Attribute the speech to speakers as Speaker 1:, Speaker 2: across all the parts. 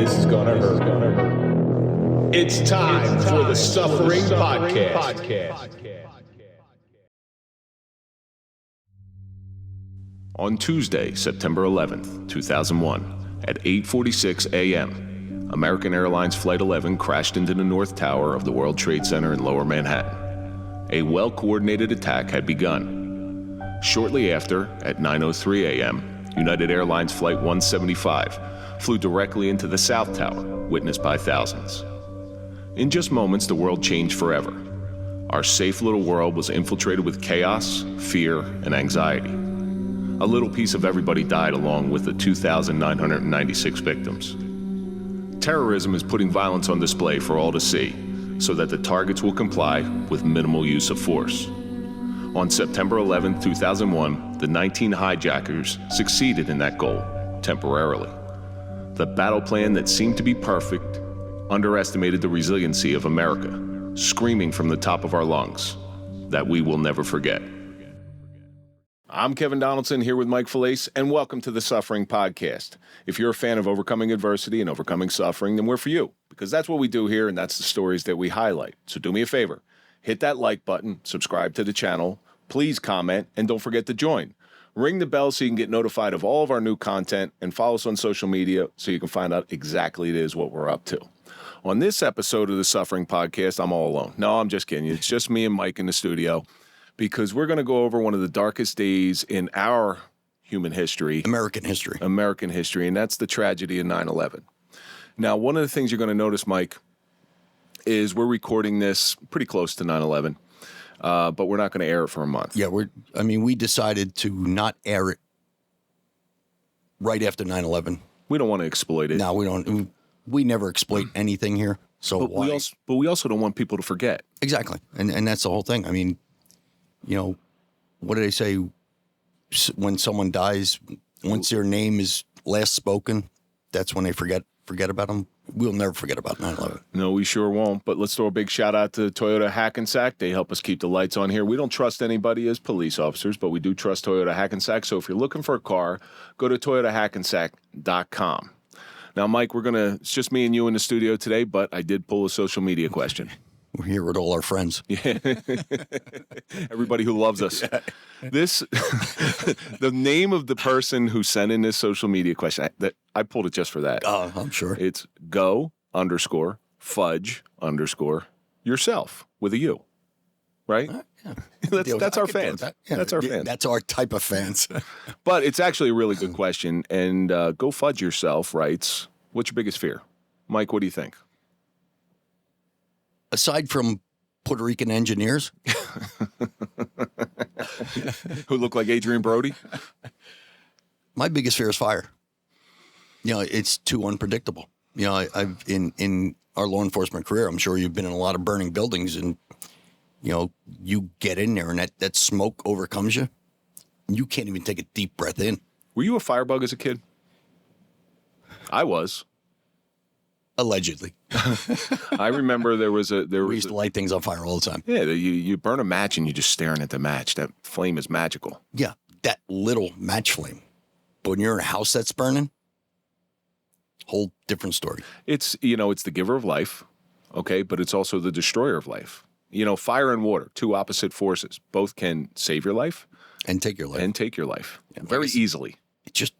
Speaker 1: This is gonna hurt. It's time for the Suffering Podcast.
Speaker 2: On Tuesday, September 11th, 2001, at 8:46 a.m., American Airlines Flight 11 crashed into the North Tower of the World Trade Center in Lower Manhattan. A well-coordinated attack had begun. Shortly after, at 9:03 a.m., United Airlines Flight 175 flew directly into the South Tower, witnessed by thousands. In just moments, the world changed forever. Our safe little world was infiltrated with chaos, fear, and anxiety. A little piece of everybody died along with the 2,996 victims. Terrorism is putting violence on display for all to see, so that the targets will comply with minimal use of force. On September 11, 2001, the 19 hijackers succeeded in that goal, temporarily. The battle plan that seemed to be perfect underestimated the resiliency of America, screaming from the top of our lungs that we will never forget. I'm Kevin Donaldson here with Mike Failace, and welcome to the Suffering Podcast. If you're a fan of overcoming adversity and overcoming suffering, then we're for you, because that's what we do here, and that's the stories that we highlight. So do me a favor, hit that like button, subscribe to the channel, please comment, and don't forget to join. Ring the bell so you can get notified of all of our new content, and follow us on social media so you can find out exactly what we're up to. On this episode of the Suffering Podcast, I'm all alone. No, I'm just kidding. It's just me and Mike in the studio, because we're going to go over one of the darkest days in our human history. American history, and that's the tragedy of 9/11. Now, one of the things you're going to notice, Mike, is we're recording this pretty close to 9/11. But we're not going to air it for a month.
Speaker 3: Yeah, we decided to not air it right after 9/11.
Speaker 2: We don't want to exploit it.
Speaker 3: No, we don't. We nenever exploit anything here. So
Speaker 2: but
Speaker 3: why?
Speaker 2: We also don't want people to forget.
Speaker 3: Exactly, and that's the whole thing. I mean, you know, what do they say? When someone dies, once their name is last spoken, that's when they forget about them. We'll never forget about 9/11.
Speaker 2: No, we sure won't. But let's throw a big shout out to Toyota Hackensack. They help us keep the lights on here. We don't trust anybody as police officers, but we do trust Toyota Hackensack. So if you're looking for a car, go to toyotahackensack.com. Now, Mike, it's just me and you in the studio today, but I did pull a social media question.
Speaker 3: We're here with all our friends.
Speaker 2: Yeah. Everybody who loves us. Yeah. The name of the person who sent in this social media question, I pulled it just for that.
Speaker 3: Oh, I'm sure.
Speaker 2: It's go_fudge_yourself with a U. Right?
Speaker 3: Yeah.
Speaker 2: That's our fans.
Speaker 3: That. Yeah.
Speaker 2: That's our fans.
Speaker 3: That's our type of fans.
Speaker 2: But it's actually a really good question. And Go Fudge Yourself writes, what's your biggest fear? Mike, what do you think?
Speaker 3: Aside from Puerto Rican engineers
Speaker 2: who look like Adrian Brody,
Speaker 3: my biggest fear is fire. You know, it's too unpredictable. You know, I've in our law enforcement career, I'm sure you've been in a lot of burning buildings, and you know, you get in there and that smoke overcomes you. You can't even take a deep breath in.
Speaker 2: Were you a firebug as a kid? I was.
Speaker 3: Allegedly.
Speaker 2: I remember we
Speaker 3: used to light things on fire all the time.
Speaker 2: Yeah, you burn a match and you're just staring at the match. That flame is magical.
Speaker 3: Yeah, that little match flame. But when you're in a house that's burning, whole different story.
Speaker 2: It's the giver of life, okay, but it's also the destroyer of life. You know, fire and water, two opposite forces. Both can save your life
Speaker 3: and take your life.
Speaker 2: Yeah, very easily.
Speaker 3: It's just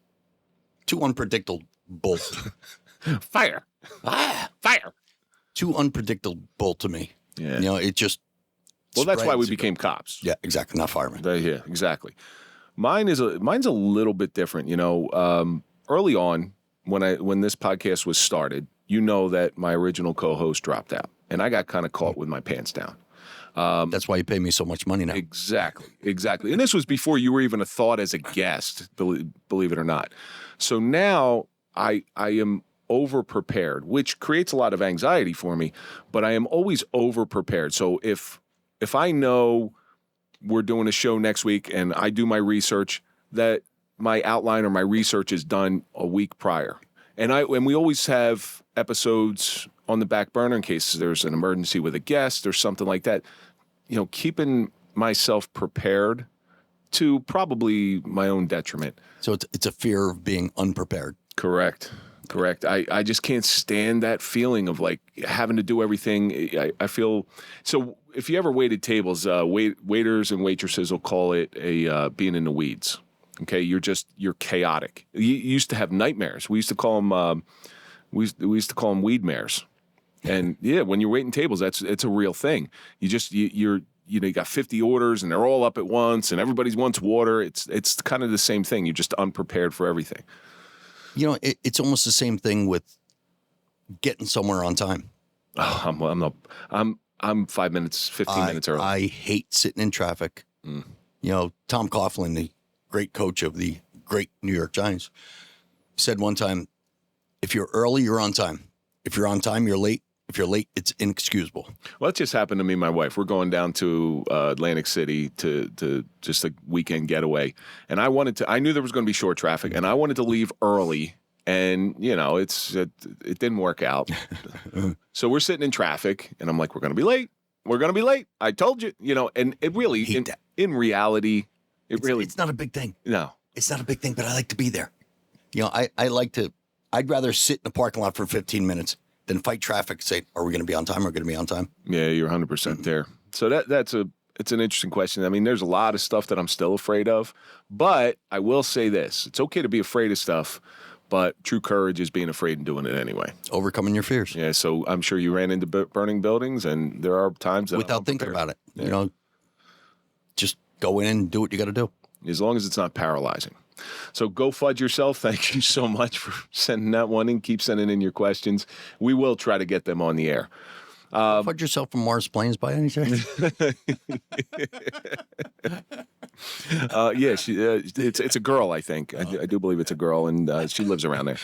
Speaker 3: too unpredictable.
Speaker 2: Fire. Fire.
Speaker 3: Too unpredictable to me.
Speaker 2: Yeah.
Speaker 3: You know, it just.
Speaker 2: Well, that's why we became cops.
Speaker 3: Yeah, exactly. Not firemen.
Speaker 2: Yeah, exactly. Mine's a little bit different. You know, early on when this podcast was started, you know that my original co-host dropped out, and I got kind of caught with my pants down.
Speaker 3: That's why you pay me so much money now.
Speaker 2: Exactly. And this was before you were even a thought as a guest, believe it or not. So now I am over-prepared, which creates a lot of anxiety for me, but I am always over-prepared. So if I know we're doing a show next week and I do my research, that my outline or my research is done a week prior. And we always have episodes on the back burner in case there's an emergency with a guest or something like that. You know, keeping myself prepared to probably my own detriment.
Speaker 3: So it's a fear of being unprepared.
Speaker 2: Correct. Correct. I just can't stand that feeling of like having to do everything. I feel so. If you ever waited tables, waiters and waitresses will call it a being in the weeds. Okay, you're chaotic. You used to have nightmares. We used to call them we used to call them weed mares. And yeah, when you're waiting tables, it's a real thing. You got 50 orders and they're all up at once and everybody wants water. It's kind of the same thing. You're just unprepared for everything.
Speaker 3: You know, it's almost the same thing with getting somewhere on time.
Speaker 2: Oh, I'm 5 minutes, 15 minutes early.
Speaker 3: I hate sitting in traffic. You know, Tom Coughlin, the great coach of the great New York Giants, said one time, if you're early, you're on time. If you're on time, you're late. If you're late, it's inexcusable.
Speaker 2: Well, that just happened to me and my wife. We're going down to Atlantic City to just a weekend getaway. And I knew there was going to be short traffic, and I wanted to leave early. And, you know, it didn't work out. So we're sitting in traffic, and I'm like, we're going to be late. We're going to be late. I told you, you know, and it really, in reality, it's
Speaker 3: not a big thing.
Speaker 2: No.
Speaker 3: It's not a big thing, but I like to be there. You know, I'd rather sit in the parking lot for 15 minutes than fight traffic and say, are we going to be on time? Are we going to be on time?
Speaker 2: Yeah, you're 100% there. So it's an interesting question. I mean, there's a lot of stuff that I'm still afraid of, but I will say this. It's okay to be afraid of stuff, but true courage is being afraid and doing it anyway.
Speaker 3: Overcoming your fears.
Speaker 2: Yeah, so I'm sure you ran into burning buildings, and there are times that
Speaker 3: without thinking about it. Yeah. You know, just go in and do what you got to do.
Speaker 2: As long as it's not paralyzing. So go fudge yourself. Thank you so much for sending that one in. Keep sending in your questions. We will try to get them on the air.
Speaker 3: Fudge yourself from Mars Plains by any chance?
Speaker 2: Yeah, it's a girl, I think. I do believe it's a girl, and she lives around there.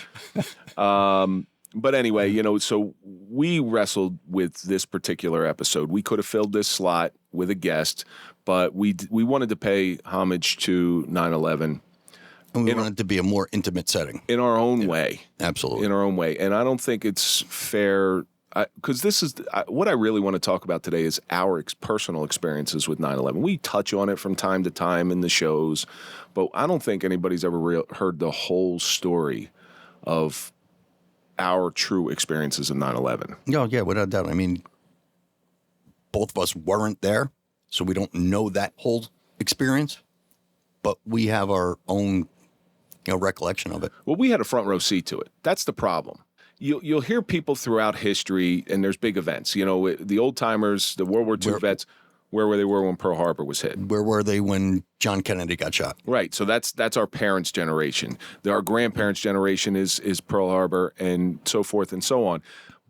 Speaker 2: But anyway, you know, so we wrestled with this particular episode. We could have filled this slot with a guest, but we wanted to pay homage to 9/11.
Speaker 3: And we wanted it to be a more intimate setting.
Speaker 2: In our own way.
Speaker 3: Absolutely.
Speaker 2: In our own way. And I don't think it's fair, because this is what I really want to talk about today is our personal experiences with 9/11. We touch on it from time to time in the shows, but I don't think anybody's ever heard the whole story of our true experiences of 9/11.
Speaker 3: No, yeah, without doubt. I mean, both of us weren't there, so we don't know that whole experience, but we have our own recollection of it.
Speaker 2: Well, we had a front row seat to it. That's the problem. You'll hear people throughout history, and there's big events. You know, the old timers, the World War II vets, where were they when Pearl Harbor was hit?
Speaker 3: Where were they when John Kennedy got shot?
Speaker 2: Right. So that's our parents' generation. Our grandparents' generation is Pearl Harbor and so forth and so on.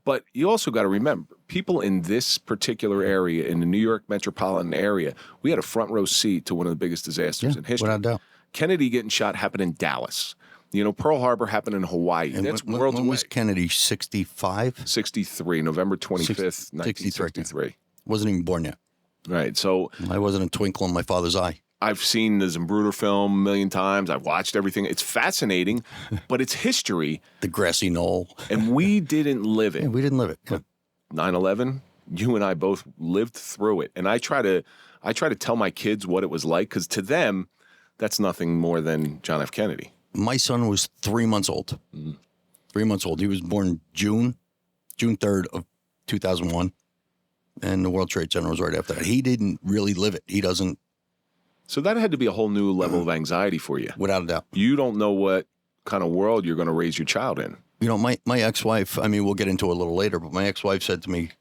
Speaker 2: But you also got to remember, people in this particular area, in the New York metropolitan area, we had a front row seat to one of the biggest disasters in history.
Speaker 3: Without doubt.
Speaker 2: Kennedy getting shot happened in Dallas. You know, Pearl Harbor happened in Hawaii.
Speaker 3: And
Speaker 2: that's
Speaker 3: when
Speaker 2: worlds away.
Speaker 3: was Kennedy, 65?
Speaker 2: 63, November 25th, 1963.
Speaker 3: Wasn't even born yet.
Speaker 2: Right, so...
Speaker 3: I wasn't a twinkle in my father's eye.
Speaker 2: I've seen the Zembruder film a million times. I've watched everything. It's fascinating, but it's history.
Speaker 3: The grassy knoll.
Speaker 2: And we didn't live it.
Speaker 3: Yeah, we didn't live it.
Speaker 2: Yeah. 9/11, you and I both lived through it. And I try to tell my kids what it was like, because to them, that's nothing more than John F. Kennedy.
Speaker 3: My son was 3 months old. 3 months old. He was born June 3rd of 2001. And the World Trade Center was right after that. He didn't really live it. He doesn't.
Speaker 2: So that had to be a whole new level of anxiety for you.
Speaker 3: Without a doubt.
Speaker 2: You don't know what kind of world you're going to raise your child in.
Speaker 3: You know, my ex-wife, I mean, we'll get into it a little later, but my ex-wife said to me,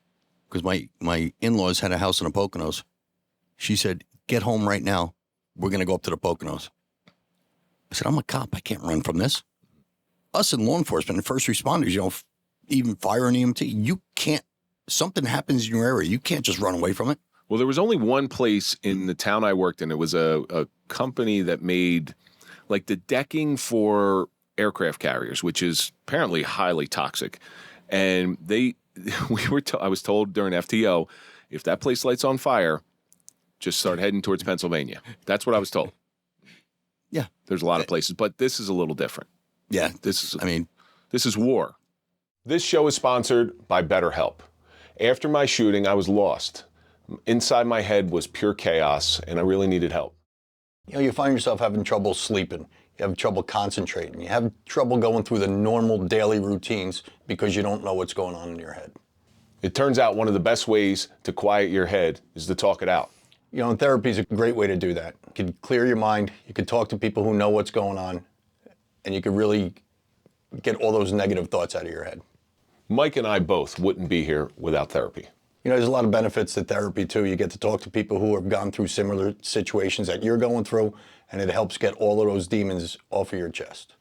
Speaker 3: because my in-laws had a house in the Poconos, she said, get home right now. We're going to go up to the Poconos. I said, I'm a cop. I can't run from this. Us in law enforcement and first responders, you know, even fire and EMT, you can't, something happens in your area. You can't just run away from it.
Speaker 2: Well, there was only one place in the town I worked in. It was a company that made like the decking for aircraft carriers, which is apparently highly toxic. And I was told during FTO, if that place lights on fire, just start heading towards Pennsylvania. That's what I was told.
Speaker 3: Yeah.
Speaker 2: There's a lot of places, but this is a little different.
Speaker 3: Yeah.
Speaker 2: This is war. This show is sponsored by BetterHelp. After my shooting, I was lost. Inside my head was pure chaos, and I really needed help.
Speaker 3: You know, you find yourself having trouble sleeping. You have trouble concentrating. You have trouble going through the normal daily routines because you don't know what's going on in your head.
Speaker 2: It turns out one of the best ways to quiet your head is to talk it out.
Speaker 3: You know, and therapy is a great way to do that. You can clear your mind. You can talk to people who know what's going on, and you can really get all those negative thoughts out of your head.
Speaker 2: Mike and I both wouldn't be here without therapy.
Speaker 3: You know, there's a lot of benefits to therapy, too. You get to talk to people who have gone through similar situations that you're going through, and it helps get all of those demons off of your chest.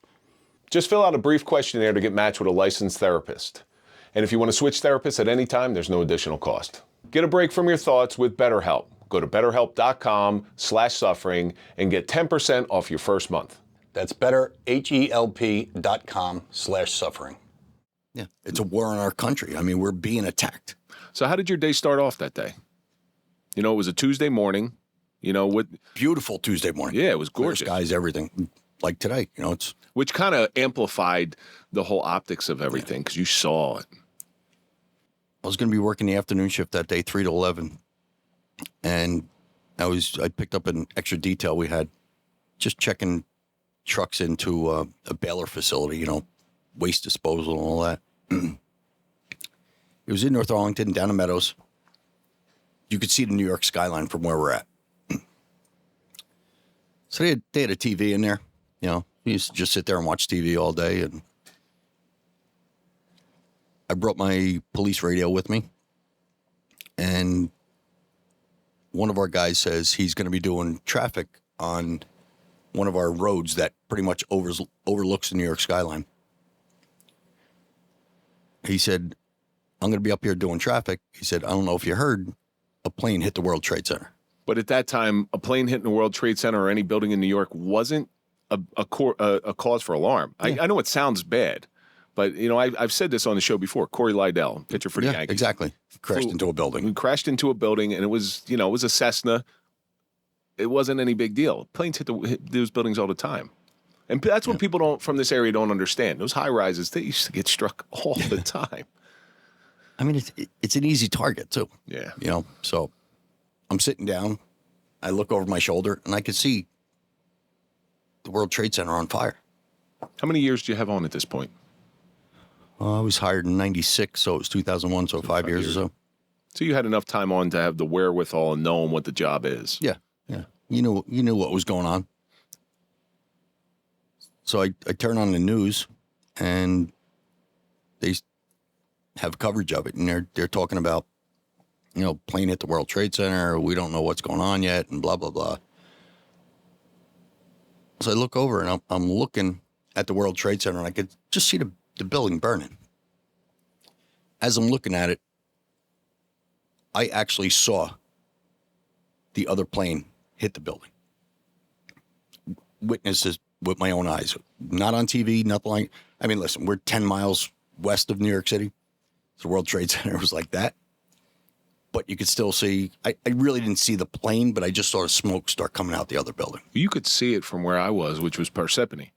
Speaker 2: Just fill out a brief questionnaire to get matched with a licensed therapist. And if you want to switch therapists at any time, there's no additional cost. Get a break from your thoughts with BetterHelp. Go to betterhelp.com/suffering and get 10% off your first month.
Speaker 3: That's betterhelp.com/suffering. Yeah, it's a war in our country. I mean, we're being attacked.
Speaker 2: So how did your day start off that day? You know, it was a Tuesday morning. You know, what?
Speaker 3: Beautiful Tuesday morning.
Speaker 2: Yeah, it was
Speaker 3: Clear
Speaker 2: gorgeous.
Speaker 3: skies, everything. Like today, you know, it's...
Speaker 2: Which kind of amplified the whole optics of everything because you saw it.
Speaker 3: I was going to be working the afternoon shift that day, 3 to 11. And I picked up an extra detail we had, just checking trucks into a baler facility, you know, waste disposal and all that. It was in North Arlington, down the Meadows. You could see the New York skyline from where we're at. So they had a TV in there, you know. We used to just sit there and watch TV all day. And I brought my police radio with me. And one of our guys says he's going to be doing traffic on one of our roads that pretty much overlooks the New York skyline. He said, I'm going to be up here doing traffic. He said, I don't know if you heard, a plane hit the World Trade Center.
Speaker 2: But at that time, a plane hitting the World Trade Center or any building in New York wasn't a cause for alarm. Yeah. I know it sounds bad, but, you know, I've said this on the show before. Corey Lidell, pitcher for the Yankees.
Speaker 3: Exactly. Crashed into a building.
Speaker 2: We crashed into a building, and it was, you know, it was a Cessna. It wasn't any big deal. Planes hit those buildings all the time. And that's what people from this area don't understand. Those high rises, they used to get struck all the time.
Speaker 3: I mean, it's an easy target, too.
Speaker 2: Yeah.
Speaker 3: You know, so I'm sitting down. I look over my shoulder, and I could see the World Trade Center on fire.
Speaker 2: How many years do you have on at this point?
Speaker 3: I was hired in 96, so it was 2001, so 5 years or so.
Speaker 2: So you had enough time on to have the wherewithal and knowing what the job is.
Speaker 3: Yeah, yeah. You knew what was going on. So I turn on the news, and they have coverage of it, and they're talking about, you know, plane hit the World Trade Center. We don't know what's going on yet, and blah blah blah. So I look over, and I'm looking at the World Trade Center, and I could just see the building burning. As I'm looking at it, I actually saw the other plane hit the building. Witnessed this with my own eyes, not on TV, nothing like. I mean, listen, we're 10 miles west of New York City. The World Trade Center was like that. But you could still see, I really didn't see the plane, but I just saw the smoke start coming out the other building.
Speaker 2: You could see it from where I was, which was Persephone.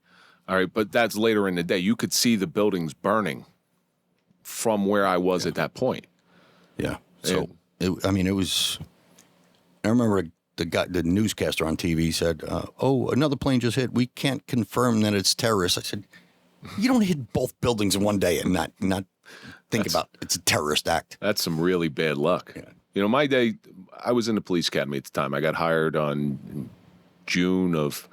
Speaker 2: All right, but that's later in the day. You could see the buildings burning from where I was at that point.
Speaker 3: Yeah. So, it was, I remember the newscaster on TV said, another plane just hit. We can't confirm that it's terrorists. I said, you don't hit both buildings in one day and not think about it's a terrorist act.
Speaker 2: That's some really bad luck. Yeah. You know, my day, I was in the police academy at the time. I got hired on June of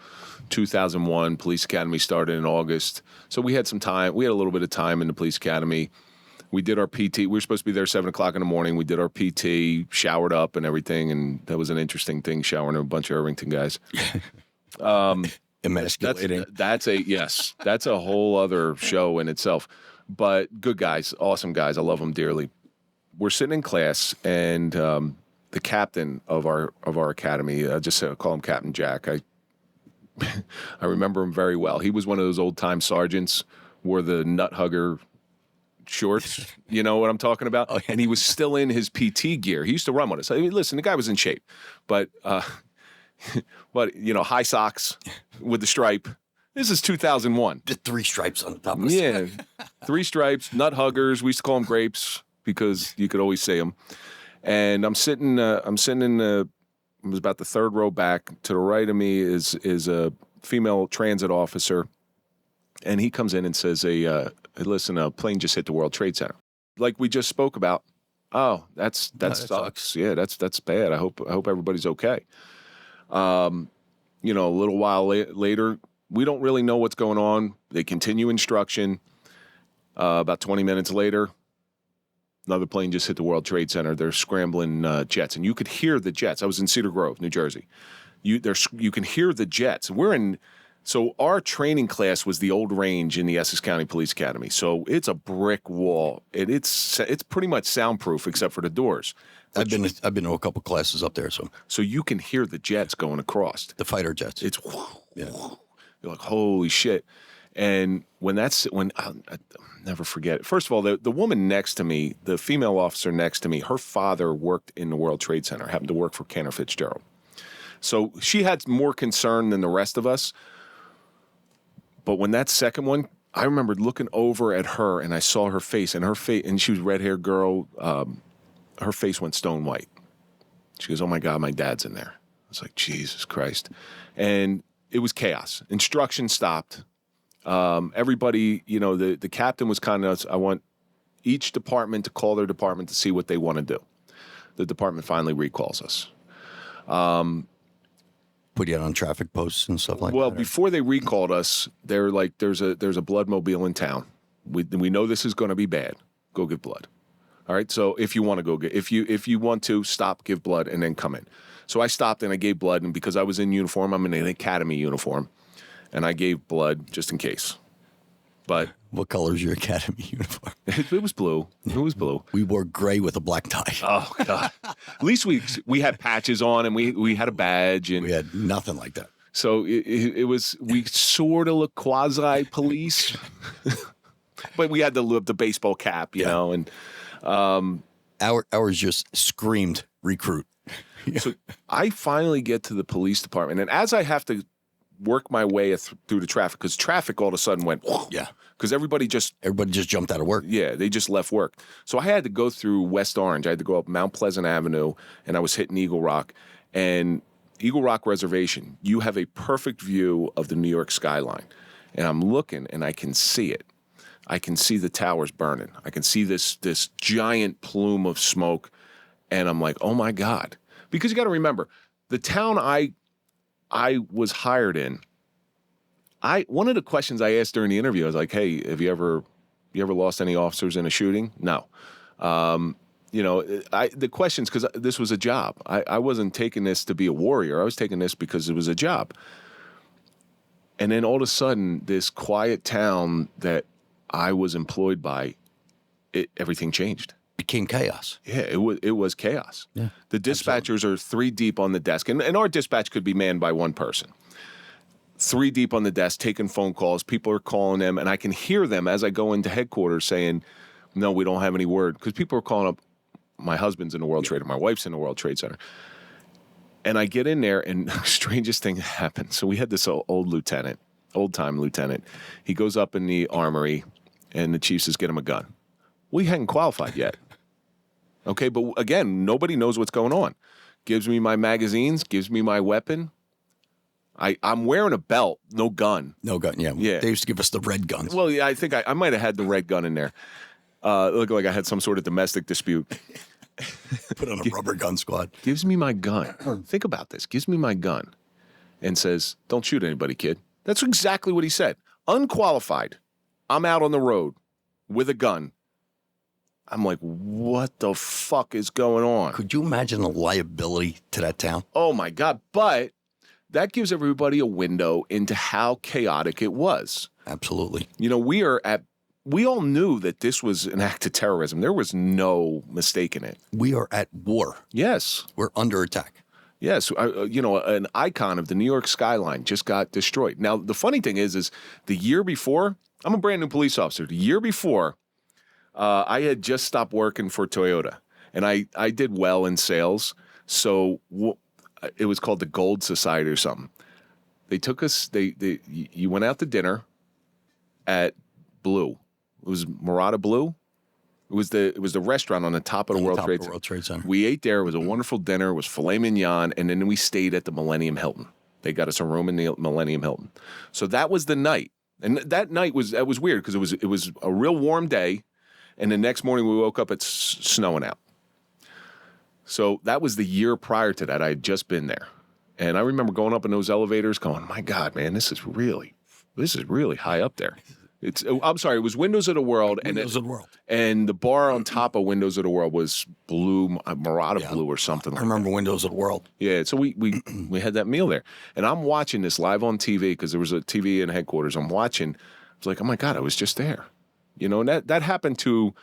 Speaker 2: 2001. Police academy started in August. So we had some time. We had a little bit of time in the police academy. We did our PT. We were supposed to be there 7 o'clock in the morning. We did our PT, showered up and everything. And that was an interesting thing, showering a bunch of Irvington guys.
Speaker 3: Emasculating.
Speaker 2: That's a whole other show in itself. But good guys, awesome guys. I love them dearly. We're sitting in class, and the captain of our academy, call him Captain Jack. I remember him very well. He was one of those old time sergeants, wore the nut hugger shorts. You know what I'm talking about? Oh, yeah. And he was still in his PT gear. He used to run with us. I mean, listen, the guy was in shape, but you know, high socks with the stripe. This is 2001.
Speaker 3: The 3 stripes on the top of the
Speaker 2: Yeah, 3 stripes, nut huggers. We used to call them grapes because you could always see them. And I'm sitting in it was about the 3rd row back. To the right of me is a female transit officer, and he comes in and says, hey, listen, a plane just hit the World Trade Center. Like we just spoke about. Oh, that sucks. Yeah, that's bad. I hope everybody's okay. A little while later, we don't really know what's going on. They continue instruction. About 20 minutes later, another plane just hit the World Trade Center. They're scrambling jets, and you could hear the jets. I was in Cedar Grove, New Jersey. You can hear the jets. So our training class was the old range in the Essex County Police Academy. So it's a brick wall. It's pretty much soundproof except for the doors.
Speaker 3: I've been to a couple classes up there,
Speaker 2: so you can hear the jets going across.
Speaker 3: The fighter jets.
Speaker 2: It's you're like, holy shit. And I'll never forget it. First of all, the woman next to me, the female officer next to me, her father worked in the World Trade Center, happened to work for Cantor Fitzgerald. So she had more concern than the rest of us. But when that second one, I remember looking over at her and I saw her face, and she was a red-haired girl. Her face went stone white. She goes, oh my God, my dad's in there. I was like, Jesus Christ. And it was chaos. Instruction stopped. Everybody, the captain was kind of, I want each department to call their department to see what they want to do. The department finally recalls us.
Speaker 3: Put you out on traffic posts and stuff like that?
Speaker 2: Well, before they recalled us, they're like, there's a blood mobile in town. We know this is going to be bad. Go give blood. All right. So if you want to go if you want to stop, give blood, and then come in. So I stopped and I gave blood, and because I was in uniform, I'm in an academy uniform, and I gave blood just in case. But
Speaker 3: what color is your academy uniform?
Speaker 2: It was blue. It was blue.
Speaker 3: We wore gray with a black tie.
Speaker 2: Oh God! At least we had patches on, and we had a badge, and
Speaker 3: we had nothing like that.
Speaker 2: So it was, we sort of look quasi police, but we had the baseball cap, you know, and
Speaker 3: ours just screamed recruit.
Speaker 2: So I finally get to the police department, and as I have to work my way through the traffic, because traffic all of a sudden went, because everybody just
Speaker 3: jumped out of work.
Speaker 2: Yeah, they just left work. So I had to go through West Orange. I had to go up Mount Pleasant Avenue, and I was hitting Eagle Rock. And Eagle Rock Reservation, you have a perfect view of the New York skyline. And I'm looking, and I can see it. I can see the towers burning. I can see this giant plume of smoke, and I'm like, oh my God. Because you got to remember, the town I was hired in, one of the questions I asked during the interview, I was like, hey, have you ever lost any officers in a shooting? No. The questions, because this was a job. I wasn't taking this to be a warrior. I was taking this because it was a job. And then all of a sudden, this quiet town that I was employed by, everything changed.
Speaker 3: Became chaos.
Speaker 2: Yeah, it was chaos.
Speaker 3: Yeah,
Speaker 2: the dispatchers are 3 deep on the desk, and our dispatch could be manned by one person. 3 deep on the desk, taking phone calls. People are calling them, and I can hear them as I go into headquarters saying, no, we don't have any word. Because people are calling up, my husband's in the World Trade, my wife's in the World Trade Center. And I get in there, and the strangest thing happened. So we had this old-time lieutenant. He goes up in the armory, and the chief says, get him a gun. We hadn't qualified yet. Okay, but again, nobody knows what's going on. Gives me my magazines, gives me my weapon. I'm wearing a belt, no gun.
Speaker 3: No gun, yeah. They used to give us the red guns.
Speaker 2: Well, yeah, I think I might have had the red gun in there. It looked like I had some sort of domestic dispute.
Speaker 3: Put on a rubber gun squad.
Speaker 2: Gives me my gun. Think about this. Gives me my gun and says, don't shoot anybody, kid. That's exactly what he said. Unqualified. I'm out on the road with a gun. I'm like, what the fuck is going on?
Speaker 3: Could you imagine the liability to that town?
Speaker 2: Oh, my God. But that gives everybody a window into how chaotic it was.
Speaker 3: Absolutely.
Speaker 2: You know, we all knew that this was an act of terrorism. There was no mistaking it.
Speaker 3: We are at war.
Speaker 2: Yes.
Speaker 3: We're under attack.
Speaker 2: Yes. An icon of the New York skyline just got destroyed. Now, the funny thing is the year before, I'm a brand new police officer. The year before, I had just stopped working for Toyota, and I did well in sales. So it was called the Gold Society or something. They took us. You went out to dinner at Blue. It was Murata Blue. It was the restaurant on the top of the World Trade Center.
Speaker 3: We ate there.
Speaker 2: We ate there. It was a wonderful dinner. It was filet mignon, and then we stayed at the Millennium Hilton. They got us a room in the Millennium Hilton. So that was the night. And that night was weird because it was a real warm day, and the next morning we woke up, it's snowing out. So that was the year prior to that. I had just been there. And I remember going up in those elevators going, my God, man, this is really high up there. I'm sorry, it was Windows of the World.
Speaker 3: Windows of the World.
Speaker 2: And the bar on top of Windows of the World was blue, Murata blue or something like that.
Speaker 3: I remember Windows of the World.
Speaker 2: Yeah, so we had that meal there. And I'm watching this live on TV because there was a TV in headquarters. I'm watching. I was like, oh, my God, I was just there. And that happened to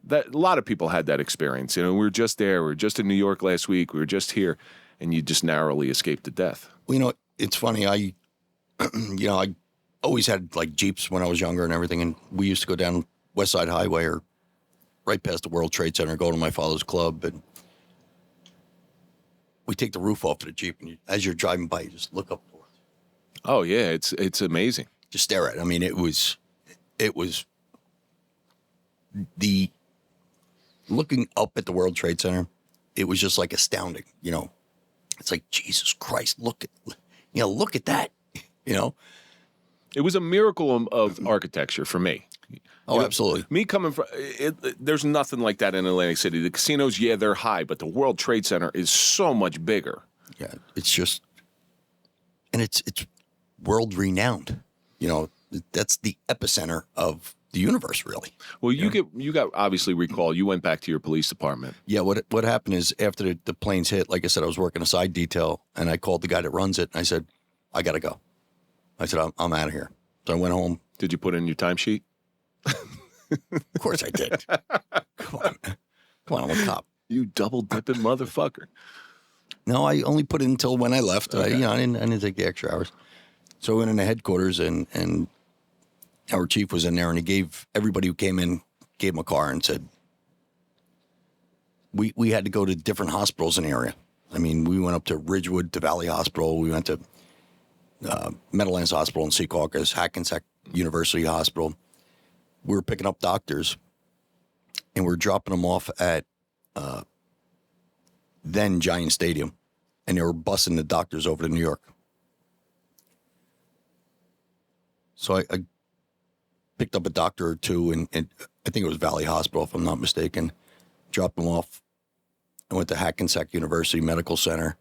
Speaker 2: that. A lot of people had that experience. We were just there. We were just in New York last week. We were just here. And you just narrowly escaped to death.
Speaker 3: Well, it's funny. I always had like Jeeps when I was younger and everything. And we used to go down West Side Highway or right past the World Trade Center, go to my father's club. And we take the roof off of the Jeep. And as you're driving by, you just look up towards it.
Speaker 2: Oh, yeah. It's amazing.
Speaker 3: Just stare at it. I mean, it was the looking up at the World Trade Center. It was just like astounding, It's like, Jesus Christ, look at that,
Speaker 2: It was a miracle of architecture for me.
Speaker 3: Oh, absolutely.
Speaker 2: Me coming from, there's nothing like that in Atlantic City. The casinos, yeah, they're high, but the World Trade Center is so much bigger.
Speaker 3: Yeah, it's just, and it's world renowned. That's the epicenter of the universe, really.
Speaker 2: Well, you got obviously recalled. You went back to your police department.
Speaker 3: Yeah, what happened is after the planes hit, like I said, I was working a side detail, and I called the guy that runs it, and I said, I got to go. I said, I'm out of here. So I went home.
Speaker 2: Did you put in your timesheet?
Speaker 3: Of course I did. Come on, man. Come on, I'm a cop.
Speaker 2: You double-dipping motherfucker.
Speaker 3: No, I only put in until when I left.
Speaker 2: Okay.
Speaker 3: I didn't take the extra hours. So I went into headquarters, and our chief was in there, and he gave everybody who came in, gave him a car and said, we had to go to different hospitals in the area. I mean, we went up to Ridgewood, to Valley Hospital. We went to Meadowlands Hospital in Secaucus, Hackensack University Hospital. We were picking up doctors, and we're dropping them off at then Giant Stadium, and they were busing the doctors over to New York. So I picked up a doctor or two, and I think it was Valley Hospital, if I'm not mistaken, dropped them off. I went to Hackensack University Medical Center.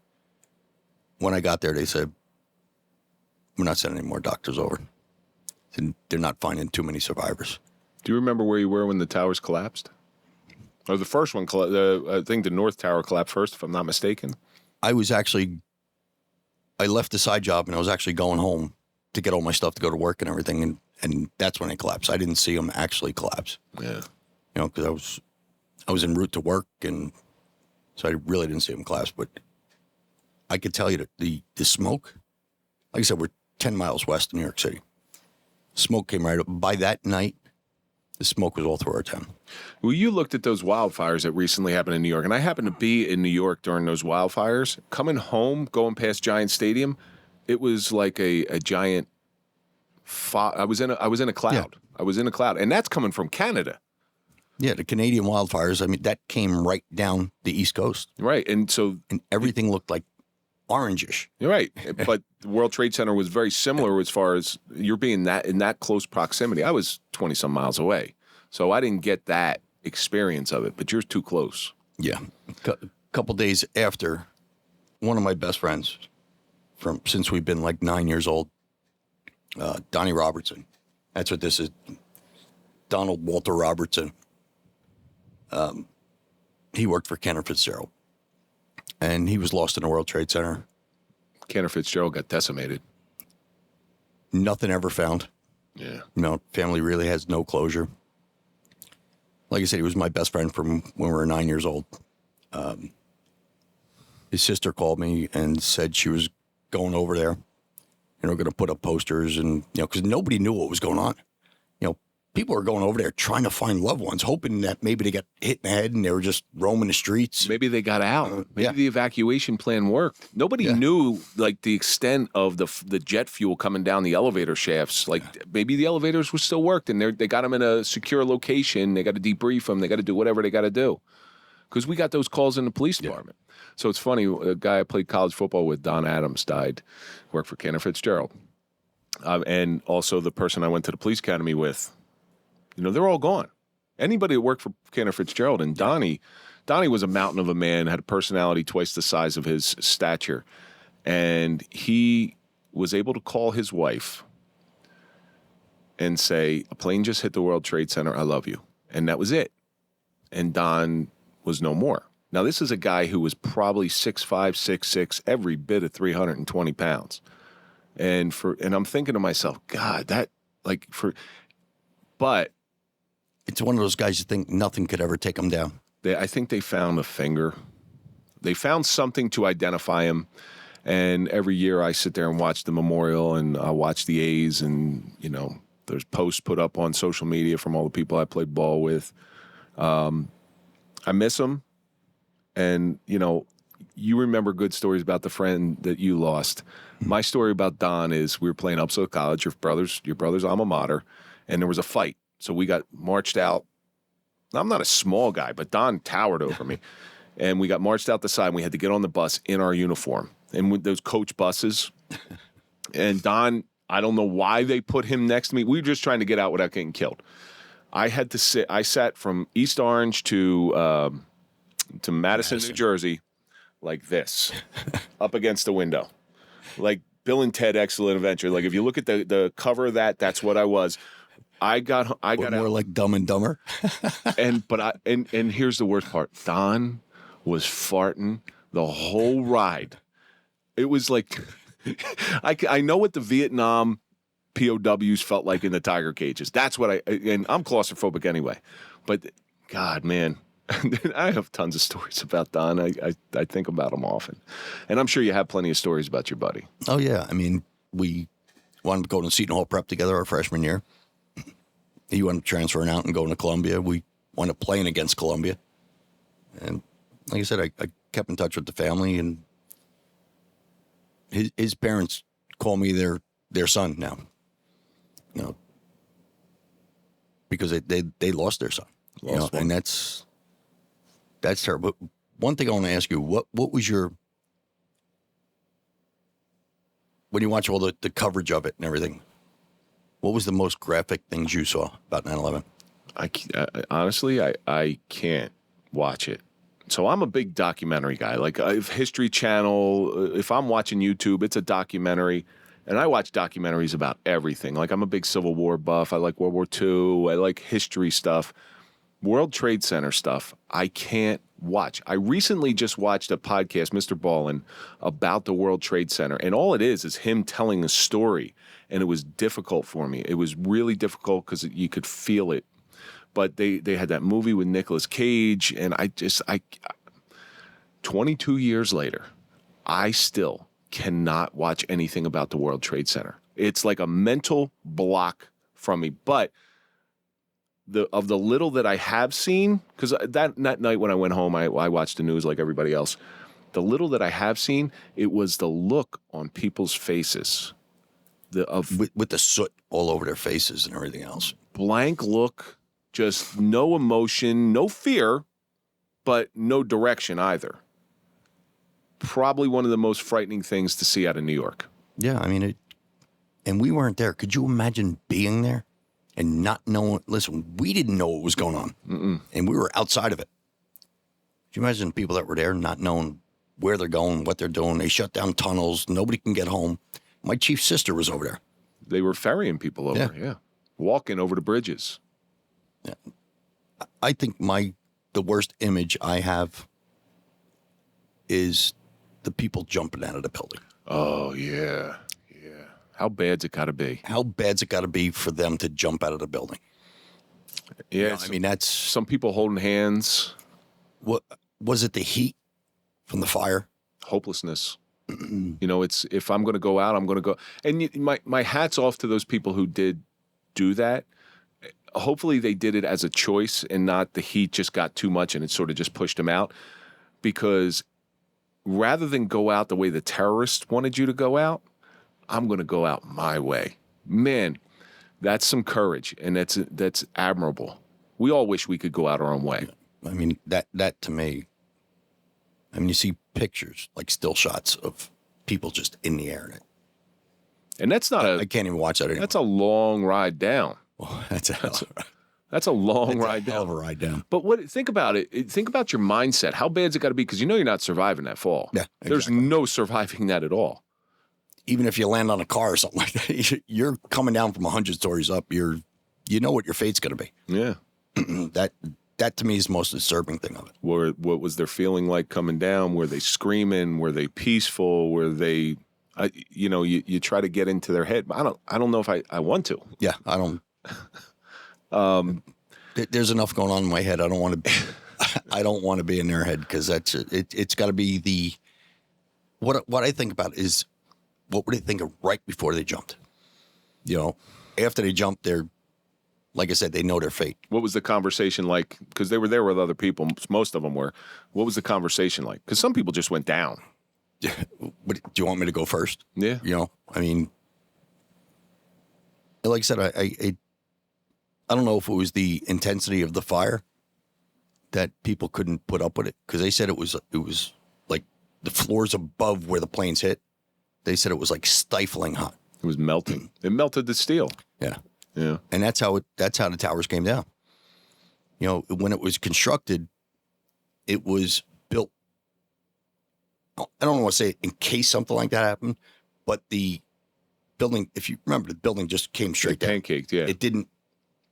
Speaker 3: When I got there, they said, we're not sending any more doctors over. And they're not finding too many survivors.
Speaker 2: Do you remember where you were when the towers collapsed? Or the first one, I think the North Tower collapsed first, if I'm not mistaken.
Speaker 3: I left the side job, and I was actually going home to get all my stuff to go to work and everything, and that's when it collapsed. I didn't see them actually collapse.
Speaker 2: Yeah.
Speaker 3: Because I was en route to work, and so I really didn't see them collapse. But I could tell you that the smoke, like I said, we're 10 miles west of New York City. Smoke came right up. By that night, the smoke was all through our town.
Speaker 2: Well, you looked at those wildfires that recently happened in New York, and I happened to be in New York during those wildfires. Coming home, going past Giant Stadium, it was like a giant I was in a cloud.
Speaker 3: Yeah.
Speaker 2: I was in a cloud, and that's coming from Canada.
Speaker 3: Yeah, the Canadian wildfires, I mean, that came right down the East Coast.
Speaker 2: Right, and
Speaker 3: everything looked like orangish.
Speaker 2: You're right, but the World Trade Center was very similar as far as you're being in that close proximity. I was 20-some miles away, so I didn't get that experience of it, but you're too close.
Speaker 3: Yeah. A couple days after, one of my best friends, since we've been like 9 years old, Donnie Robertson. That's what this is. Donald Walter Robertson. He worked for Kenner Fitzgerald, and he was lost in the World Trade Center.
Speaker 2: Kenner Fitzgerald got decimated.
Speaker 3: Nothing ever found.
Speaker 2: Yeah.
Speaker 3: Family really has no closure. Like I said, he was my best friend from when we were 9 years old. His sister called me and said she was going over there, going to put up posters, and because nobody knew what was going on. People were going over there trying to find loved ones, hoping that maybe they got hit in the head and they were just roaming the streets.
Speaker 2: Maybe they got out. Maybe the evacuation plan worked. Nobody knew like the extent of the jet fuel coming down the elevator shafts. Like maybe the elevators were still worked and they got them in a secure location. They got to debrief them. They got to do whatever they got to do. because we got those calls in the police department. So it's funny, a guy I played college football with, Don Adams, died, worked for Cantor Fitzgerald. And also the person I went to the police academy with, they're all gone. Anybody that worked for Cantor Fitzgerald, and Donnie was a mountain of a man, had a personality twice the size of his stature. And he was able to call his wife and say, a plane just hit the World Trade Center, I love you. And that was it. And Don was no more. Now, this is a guy who was probably 6'5", 6'6", every bit of 320 pounds. And I'm thinking to myself, God, but
Speaker 3: it's one of those guys you think nothing could ever take him down.
Speaker 2: I think they found a finger. They found something to identify him. And every year I sit there and watch the memorial, and I watch the A's, and, there's posts put up on social media from all the people I played ball with. I miss him. And, you remember good stories about the friend that you lost. My story about Don is we were playing Upsala College, your brother's alma mater, and there was a fight. So we got marched out. I'm not a small guy, but Don towered over me. And we got marched out the side, and we had to get on the bus in our uniform. And with those coach buses. And Don, I don't know why they put him next to me. We were just trying to get out without getting killed. I sat from East Orange to Madison, New Jersey, like this, up against the window. Like Bill and Ted Excellent Adventure. Like if you look at the cover of that, that's what I was. I got
Speaker 3: more
Speaker 2: out.
Speaker 3: like Dumb and Dumber.
Speaker 2: and here's the worst part. Don was farting the whole ride. It was like I know what the Vietnam POWs felt like in the tiger cages. That's what and I'm claustrophobic anyway. But God, man, I have tons of stories about Don. I think about him often. And I'm sure you have plenty of stories about your buddy.
Speaker 3: Oh, yeah. I mean, we wanted to go to Seton Hall Prep together our freshman year. He wound up transferring out and going to Columbia. We wound up playing against Columbia. And like I said, I kept in touch with the family, and his parents call me their son now. Because they lost their son. And that's terrible. But one thing I want to ask you, what was when you watch all the coverage of it and everything, what was the most graphic things you saw about 9/11?
Speaker 2: Honestly, I can't watch it. So I'm a big documentary guy. Like if History Channel, if I'm watching YouTube, it's a documentary. And I watch documentaries about everything. Like I'm a big Civil War buff. I like World War II. I like history stuff. World Trade Center stuff, I can't watch. I recently just watched a podcast, Mr. Ballin, about the World Trade Center. And all it is him telling a story. And it was difficult for me. It was really difficult because you could feel it. But they had that movie with Nicolas Cage. And 22 years later, I still cannot watch anything about the World Trade Center. It's like a mental block from me. But of the little that I have seen, because that night when I went home, I watched the news like everybody else. The little that I have seen, it was the look on people's faces,
Speaker 3: with the soot all over their faces and everything else.
Speaker 2: Blank look, just no emotion, no fear, but no direction either. Probably one of the most frightening things to see out of New York.
Speaker 3: Yeah, I mean, and we weren't there. Could you imagine being there and not knowing? Listen, we didn't know what was going on, and we were outside of it. Could you imagine people that were there not knowing where they're going, what they're doing? They shut down tunnels. Nobody can get home. My chief sister was over there.
Speaker 2: They were ferrying people over, yeah. Walking over the bridges.
Speaker 3: Yeah. I think the worst image I have is the people jumping out of the building.
Speaker 2: Oh, yeah. Yeah. How bad's it got to be?
Speaker 3: How bad's it got to be for them to jump out of the building?
Speaker 2: Yeah.
Speaker 3: I mean, that's...
Speaker 2: Some people holding hands.
Speaker 3: What was it, the heat from the fire?
Speaker 2: Hopelessness. It's if I'm going to go out, I'm going to go. And my hat's off to those people who did do that. Hopefully they did it as a choice and not the heat just got too much and it sort of just pushed them out. Because rather than go out the way the terrorists wanted you to go out, I'm going to go out my way. Man, that's some courage, and that's admirable. We all wish we could go out our own way.
Speaker 3: I mean, that to me, I mean, you see pictures, like still shots of people just in the air.
Speaker 2: And that's not
Speaker 3: I can't even watch that anymore.
Speaker 2: That's a long ride down.
Speaker 3: Well, that's
Speaker 2: a long ride
Speaker 3: hell
Speaker 2: down.
Speaker 3: of a ride down.
Speaker 2: But think about it. Think about your mindset. How bad's it got to be? Because you know you're not surviving that fall.
Speaker 3: Yeah, exactly.
Speaker 2: There's no surviving that at all.
Speaker 3: Even if you land on a car or something like that, you're coming down from 100 stories up. You know what your fate's going to be.
Speaker 2: Yeah.
Speaker 3: That to me is the most disturbing thing of it.
Speaker 2: What was their feeling like coming down? Were they screaming? Were they peaceful? Were they, you try to get into their head. I don't know if I want to.
Speaker 3: Yeah, I don't. There's enough going on in my head. I don't want to. I don't want to be in their head because that's it. It's got to be what I think about is what would they think of right before they jumped. After they jumped, they're like I said, they know their fate.
Speaker 2: What was the conversation like? Because they were there with other people. Most of them were. What was the conversation like? Because some people just went down.
Speaker 3: Do you want me to go first?
Speaker 2: Yeah.
Speaker 3: I mean, like I said, I don't know if it was the intensity of the fire that people couldn't put up with it, because they said it was like the floors above where the planes hit. They said it was like stifling hot.
Speaker 2: It was melting. It melted the steel.
Speaker 3: Yeah.
Speaker 2: Yeah.
Speaker 3: And that's how the towers came down. When it was constructed, it was built. I don't want to say in case something like that happened, but the building, if you remember, the building just came straight down.
Speaker 2: Pancaked, yeah.
Speaker 3: It didn't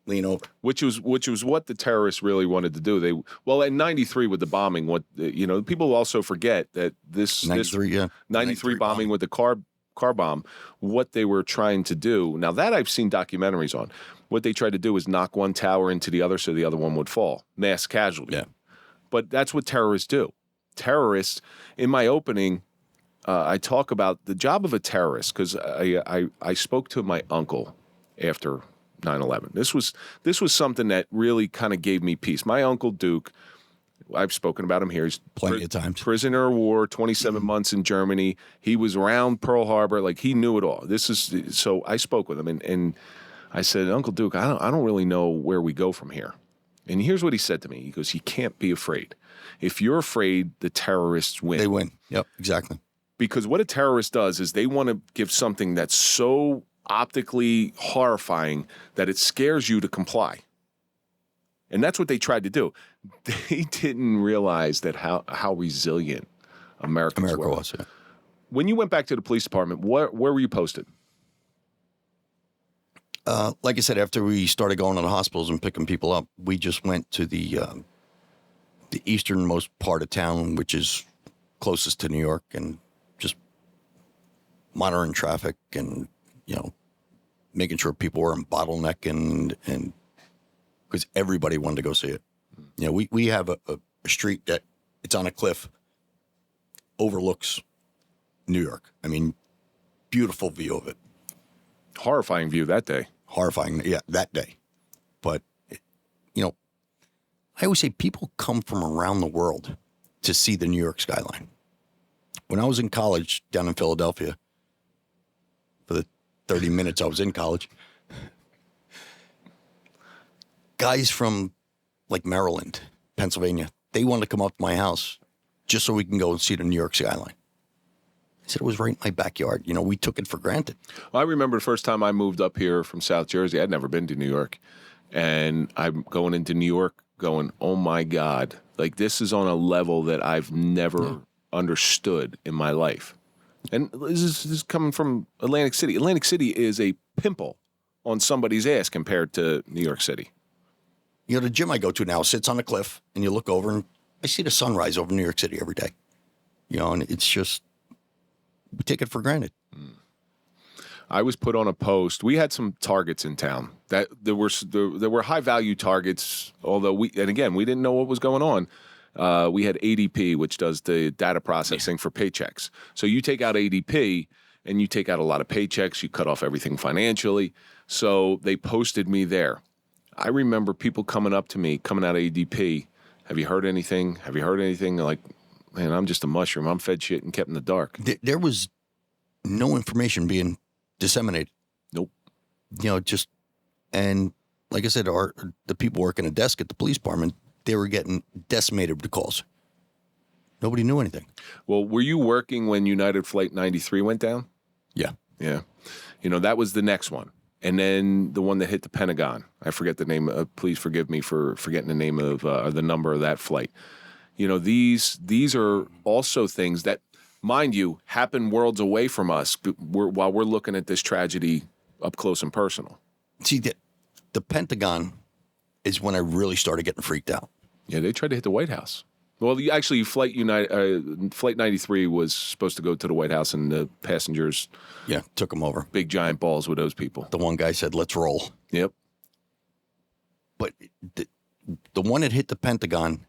Speaker 3: lean over.
Speaker 2: Which was what the terrorists really wanted to do. In 93 with the bombing, people also forget that this 93 bombing with the car bomb, what they were trying to do. Now that I've seen documentaries on, what they tried to do is knock one tower into the other so the other one would fall. Mass casualty.
Speaker 3: Yeah.
Speaker 2: But that's what terrorists do. Terrorists, in my opening, I talk about the job of a terrorist, because I spoke to my uncle after 9/11. This was something that really kind of gave me peace. My uncle Duke, I've spoken about him here. He's
Speaker 3: plenty of times.
Speaker 2: Prisoner of war, 27 months in Germany. He was around Pearl Harbor. Like, he knew it all. So I spoke with him and I said, Uncle Duke, I don't really know where we go from here. And here's what he said to me. He goes, you can't be afraid. If you're afraid, the terrorists win.
Speaker 3: They win. Yep, exactly.
Speaker 2: Because what a terrorist does is they want to give something that's so optically horrifying that it scares you to comply. And that's what they tried to do. They didn't realize that how resilient America
Speaker 3: was. Yeah.
Speaker 2: When you went back to the police department, where were you posted?
Speaker 3: Like I said, after we started going to the hospitals and picking people up, we just went to the easternmost part of town, which is closest to New York, and just monitoring traffic and, making sure people were in bottleneck and because everybody wanted to go see it. We have a street that it's on a cliff, overlooks New York. I mean, beautiful view of it.
Speaker 2: Horrifying view that day.
Speaker 3: Horrifying, yeah, that day. But, I always say people come from around the world to see the New York skyline. When I was in college down in Philadelphia, for the 30 minutes I was in college, guys from like Maryland, Pennsylvania, they wanted to come up to my house just so we can go and see the New York skyline. I said it was right in my backyard. We took it for granted.
Speaker 2: Well, I remember the first time I moved up here from South Jersey. I'd never been to New York. And I'm going into New York going, oh my God, like this is on a level that I've never understood in my life. And this is coming from Atlantic City. Atlantic City is a pimple on somebody's ass compared to New York City.
Speaker 3: The gym I go to now sits on a cliff, and you look over, and I see the sunrise over New York City every day. And it's just, we take it for granted.
Speaker 2: I was put on a post. We had some targets in town that there were high value targets. Although we didn't know what was going on. We had ADP, which does the data processing for paychecks. So you take out ADP and you take out a lot of paychecks. You cut off everything financially. So they posted me there. I remember people coming up to me, coming out of ADP. Have you heard anything? Have you heard anything? They're like, man, I'm just a mushroom. I'm fed shit and kept in the dark.
Speaker 3: There was no information being disseminated.
Speaker 2: Nope.
Speaker 3: And like I said, the people working a desk at the police department, they were getting decimated with the calls. Nobody knew anything.
Speaker 2: Well, were you working when United Flight 93 went down?
Speaker 3: Yeah.
Speaker 2: Yeah. That was the next one. And then the one that hit the Pentagon. I forget the name. Please forgive me for forgetting the name of or the number of that flight. These are also things that, mind you, happen worlds away from us while we're looking at this tragedy up close and personal.
Speaker 3: See, the Pentagon is when I really started getting freaked out.
Speaker 2: Yeah, they tried to hit the White House. Well, actually, Flight 93 was supposed to go to the White House, and the passengers,
Speaker 3: took them over.
Speaker 2: Big giant balls with those people.
Speaker 3: The one guy said, "Let's roll."
Speaker 2: Yep.
Speaker 3: But the one that hit the Pentagon,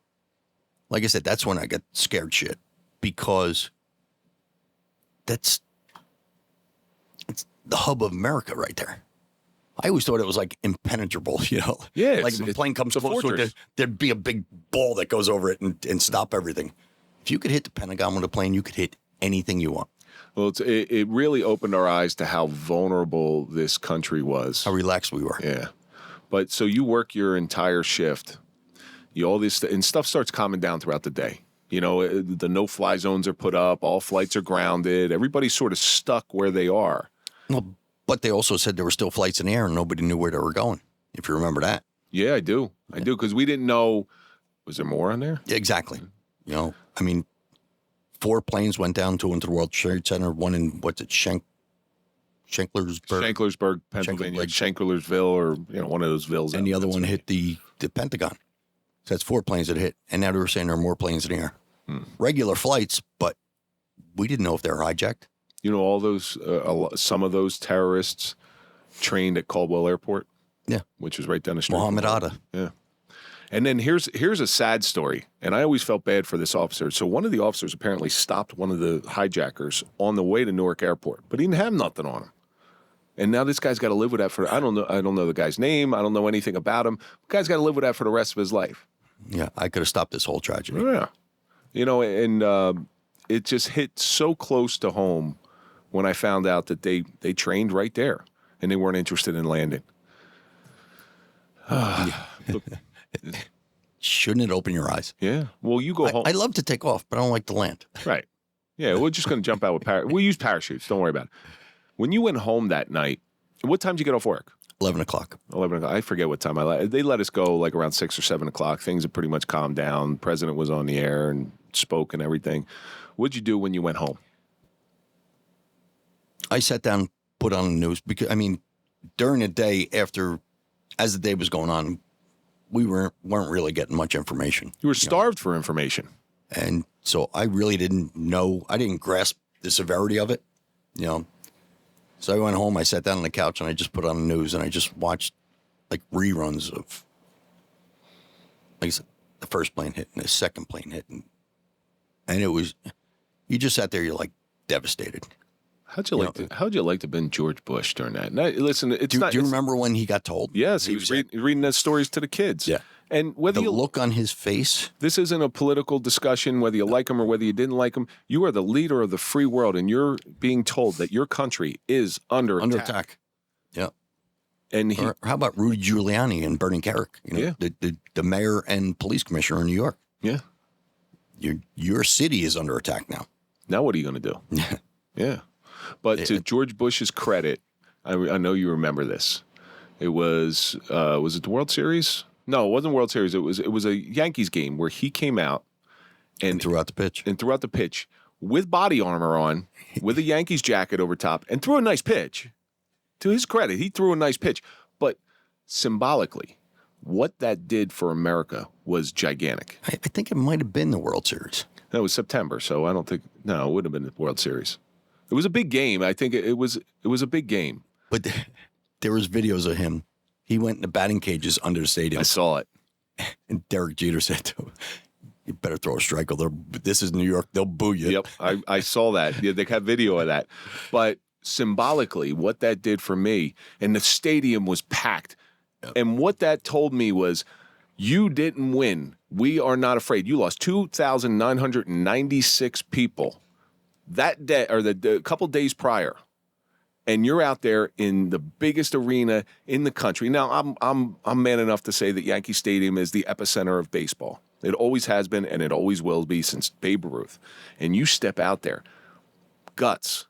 Speaker 3: like I said, that's when I got scared shit, because it's the hub of America right there. I always thought it was like impenetrable,
Speaker 2: Yeah,
Speaker 3: like if a plane comes close to it, there'd be a big ball that goes over it and stop everything. If you could hit the Pentagon with a plane, you could hit anything you want.
Speaker 2: Well, it really opened our eyes to how vulnerable this country was.
Speaker 3: How relaxed we were.
Speaker 2: Yeah. But so you work your entire shift. All this and stuff starts calming down throughout the day. The no-fly zones are put up. All flights are grounded. Everybody's sort of stuck where they are.
Speaker 3: Well, but they also said there were still flights in the air and nobody knew where they were going, if you remember that.
Speaker 2: Yeah, I do. I do, because we didn't know. Was there more on there?
Speaker 3: Exactly. 4 planes went down, 2 into the World Trade Center, 1 in, Shanklersburg?
Speaker 2: Shanklersburg, Pennsylvania. Shanklersville, or one of those villas.
Speaker 3: And the other one hit the Pentagon. So that's 4 planes that hit. And now they were saying there are more planes in the air. Regular flights, but we didn't know if they were hijacked.
Speaker 2: All those, some of those terrorists trained at Caldwell Airport.
Speaker 3: Yeah.
Speaker 2: Which is right down the street.
Speaker 3: Mohammed Atta.
Speaker 2: Yeah. And then here's a sad story, and I always felt bad for this officer. So one of the officers apparently stopped one of the hijackers on the way to Newark Airport, but he didn't have nothing on him. And now this guy's got to live with that for, I don't know the guy's name. I don't know anything about him. The guy's got to live with that for the rest of his life.
Speaker 3: Yeah, I could have stopped this whole tragedy.
Speaker 2: Yeah. And it just hit so close to home when I found out that they trained right there and they weren't interested in landing. Look,
Speaker 3: shouldn't it open your eyes?
Speaker 2: Yeah. Well, you go home.
Speaker 3: I love to take off, but I don't like to land.
Speaker 2: Right. Yeah, we're just going to jump out with we'll use parachutes. Don't worry about it. When you went home that night, what time did you get off work?
Speaker 3: 11 o'clock.
Speaker 2: 11 o'clock. I forget what time they let us go like around 6 or 7 o'clock. Things had pretty much calmed down. The president was on the air and spoke and everything. What'd you do when you went home?
Speaker 3: I sat down, put on the news, because, during the day as the day was going on, we weren't really getting much information.
Speaker 2: You were starved for information.
Speaker 3: And so I really didn't know. I didn't grasp the severity of it, So I went home, I sat down on the couch, and I just put on the news, and I just watched, like, reruns of, like I said, the first plane hit and the second plane hit. And it was, you just sat there, you're, like, devastated.
Speaker 2: How'd you like to have been George Bush during that? Now, listen,
Speaker 3: do you remember when he got told?
Speaker 2: Yes, he was reading those stories to the kids.
Speaker 3: Yeah.
Speaker 2: And whether
Speaker 3: the look on his face.
Speaker 2: This isn't a political discussion, whether you like him or whether you didn't like him. You are the leader of the free world, and you're being told that your country is under attack.
Speaker 3: Yeah.
Speaker 2: And
Speaker 3: or how about Rudy Giuliani and Bernie Kerik? The mayor and police commissioner in New York.
Speaker 2: Yeah.
Speaker 3: Your city is under attack now.
Speaker 2: Now what are you going to do?
Speaker 3: Yeah.
Speaker 2: Yeah. But to George Bush's credit, I know you remember this. It was it the World Series? No, it wasn't World Series. It was a Yankees game where he came out and
Speaker 3: threw out the pitch.
Speaker 2: And threw out the pitch with body armor on, with a Yankees jacket over top, and threw a nice pitch. To his credit, he threw a nice pitch. But symbolically, what that did for America was gigantic.
Speaker 3: I think it might have been the World Series.
Speaker 2: That was September, so I don't think it would have been the World Series. It was a big game. I think it was a big game.
Speaker 3: But there was videos of him. He went in the batting cages under the stadium.
Speaker 2: I saw it.
Speaker 3: And Derek Jeter said to him, "You better throw a strike, or this is New York. They'll boo you."
Speaker 2: Yep, I saw that. Yeah, they have video of that. But symbolically, what that did for me, and the stadium was packed. Yep. And what that told me was, you didn't win. We are not afraid. You lost 2,996 people that day, or the couple days prior. and you're out there in the biggest arena in the country. Now, I'm man enough to say that Yankee Stadium is the epicenter of baseball. It always has been, and it always will be since Babe Ruth. And you step out there, guts,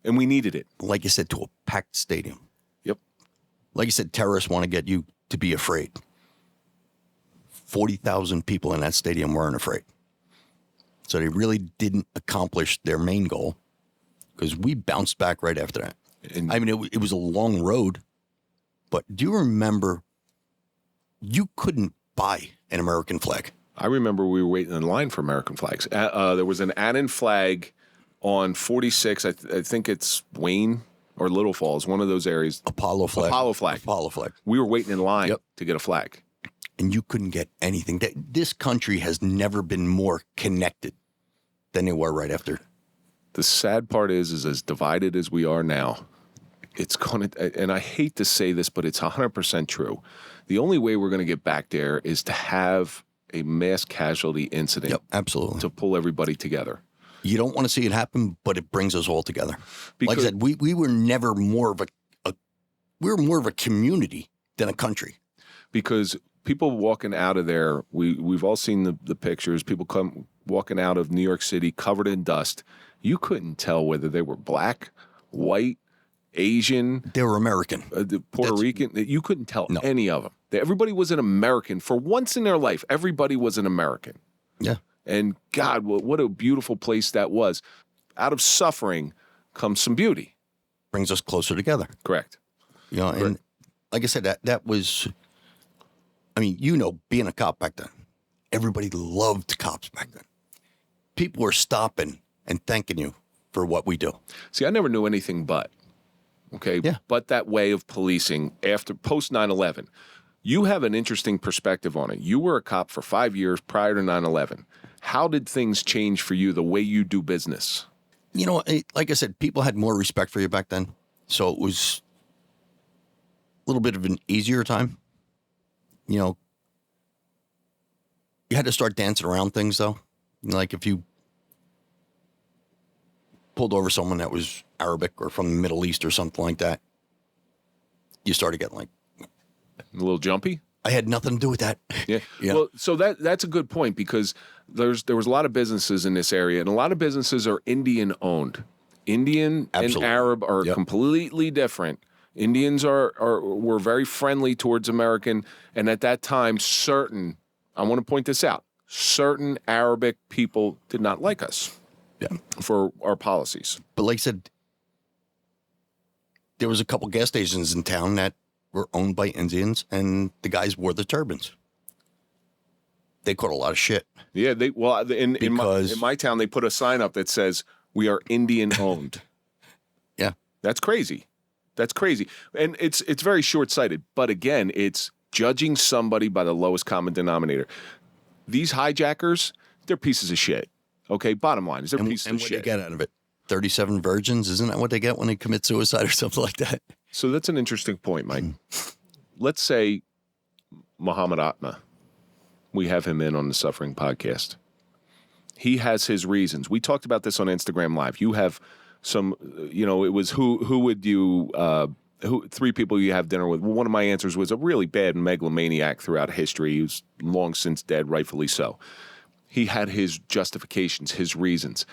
Speaker 2: and we needed it.
Speaker 3: Like you said, to a packed stadium.
Speaker 2: Yep.
Speaker 3: Like you said, terrorists want to get you to be afraid. 40,000 people in that stadium weren't afraid. So they really didn't accomplish their main goal, because we bounced back right after that.
Speaker 2: And
Speaker 3: I mean, it was a long road, but do you remember you couldn't buy an American flag?
Speaker 2: I remember we were waiting in line for American flags. There was an Annan flag on 46. I think it's Wayne or Little Falls, one of those areas.
Speaker 3: Apollo flag.
Speaker 2: Apollo flag. We were waiting in line to get a flag.
Speaker 3: And you couldn't get anything. This country has never been more connected than they were right after.
Speaker 2: The sad part is as divided as we are now, it's going to, and I hate to say this, but it's 100% true. The only way we're going to get back there is to have a mass casualty incident.
Speaker 3: Yep, absolutely.
Speaker 2: To pull everybody together.
Speaker 3: You don't want to see it happen, but it brings us all together.
Speaker 2: Because,
Speaker 3: like I said, we were never more of we were more of a community than a country.
Speaker 2: Because people walking out of there, we've all seen the pictures. People come walking out of New York City covered in dust. You couldn't tell whether they were black, white, Asian.
Speaker 3: They were American.
Speaker 2: Puerto Rican. You couldn't tell any of them. Everybody was an American. For once in their life, everybody was an American.
Speaker 3: Yeah.
Speaker 2: And God, what a beautiful place that was. Out of suffering comes some beauty.
Speaker 3: Brings us closer together.
Speaker 2: Correct.
Speaker 3: You know, and like I said, that was, I mean, being a cop back then, everybody loved cops back then. People were stopping and thanking you for what we do.
Speaker 2: See, I never knew anything but. Okay?
Speaker 3: Yeah.
Speaker 2: But that way of policing after post 9/11. You have an interesting perspective on it. You were a cop for 5 years prior to 9/11. How did things change for you, the way you do business?
Speaker 3: You know, like I said, people had more respect for you back then. So it was a little bit of an easier time. You know, you had to start dancing around things, though. Like if you pulled over someone that was Arabic or from the Middle East or something like that, you started getting like
Speaker 2: a little jumpy.
Speaker 3: I had nothing to do with that.
Speaker 2: Yeah. Well, so that's a good point, because there was a lot of businesses in this area, and a lot of businesses are Indian owned. Indian
Speaker 3: Absolutely.
Speaker 2: and Arab are completely different. Indians were very friendly towards American, and at that time, I want to point this out, certain Arabic people did not like us for our policies.
Speaker 3: But like I said, there was a couple gas stations in town that were owned by Indians, and the guys wore the turbans. They caught a lot of shit.
Speaker 2: Yeah, in my town, they put a sign up that says, "We are Indian owned."
Speaker 3: Yeah.
Speaker 2: That's crazy. That's crazy. And it's very short-sighted. But again, it's judging somebody by the lowest common denominator. These hijackers, they're pieces of shit. Okay, bottom line is they're pieces of shit.
Speaker 3: And what they get out of it? 37 virgins? Isn't that what they get when they commit suicide or something like that?
Speaker 2: So that's an interesting point, Mike. Let's say Muhammad Atma. We have him in on the Suffering Podcast. He has his reasons. We talked about this on Instagram Live. You have some, it was who would you, three people you have dinner with. Well, one of my answers was a really bad megalomaniac throughout history. He was long since dead, rightfully so. He had his justifications, his reasons.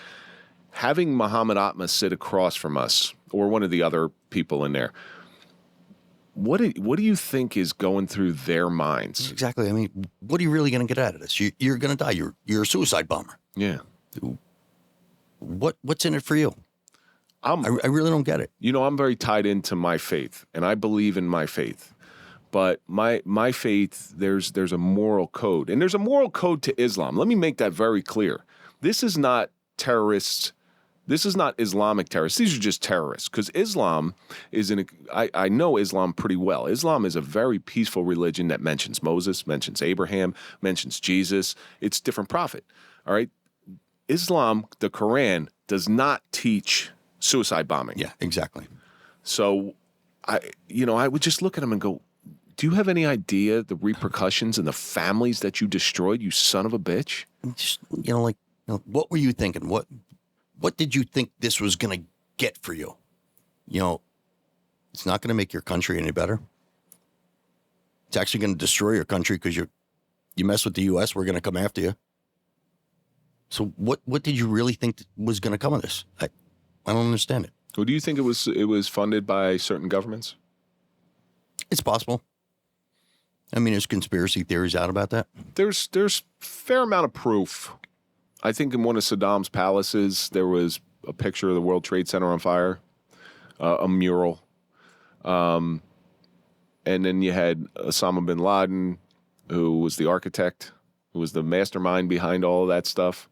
Speaker 2: Having Muhammad Atma sit across from us, or one of the other people in there, what do you think is going through their minds?
Speaker 3: Exactly. I mean, what are you really going to get out of this? You're going to die. You're a suicide bomber.
Speaker 2: Yeah.
Speaker 3: What's in it for you? I really don't get it.
Speaker 2: I'm very tied into my faith, and I believe in my faith. But my faith, there's a moral code, and there's a moral code to Islam. Let me make that very clear. This is not terrorists. This is not Islamic terrorists. These are just terrorists, because Islam is I know Islam pretty well. Islam is a very peaceful religion that mentions Moses, mentions Abraham, mentions Jesus. It's different prophet. All right. Islam, the Quran, does not teach suicide bombing.
Speaker 3: Yeah, exactly.
Speaker 2: So I would just look at him and go, do you have any idea the repercussions and the families that you destroyed, you son of a bitch?
Speaker 3: Just, what were you thinking? What did you think this was going to get for you? you know, it's not going to make your country any better. It's actually going to destroy your country because you mess with the U.S., we're going to come after you. So what did you really think was going to come of this? I don't understand it.
Speaker 2: Well, do you think it was funded by certain governments?
Speaker 3: It's possible. I mean, there's conspiracy theories out about that.
Speaker 2: There's fair amount of proof. I think in one of Saddam's palaces, there was a picture of the World Trade Center on fire, a mural. And then you had Osama bin Laden, who was the architect, who was the mastermind behind all of that stuff.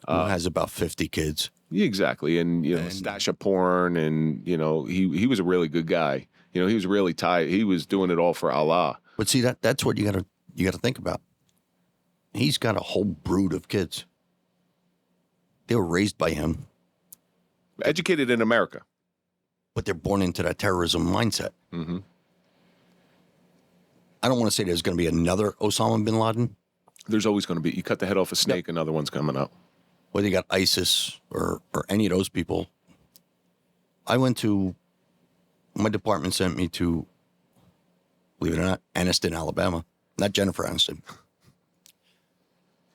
Speaker 3: Who has about 50 kids.
Speaker 2: Yeah, exactly. And, stash of porn. And, he was a really good guy. He was really tight. He was doing it all for Allah.
Speaker 3: But see, that's what you got to think about. He's got a whole brood of kids. They were raised by him.
Speaker 2: Educated in America.
Speaker 3: But they're born into that terrorism mindset.
Speaker 2: Mm-hmm.
Speaker 3: I don't want to say there's going to be another Osama bin Laden.
Speaker 2: There's always going to be. You cut the head off a snake, Another one's coming up.
Speaker 3: Whether you got ISIS or any of those people. My department sent me to, believe it or not, Anniston, Alabama. Not Jennifer Aniston.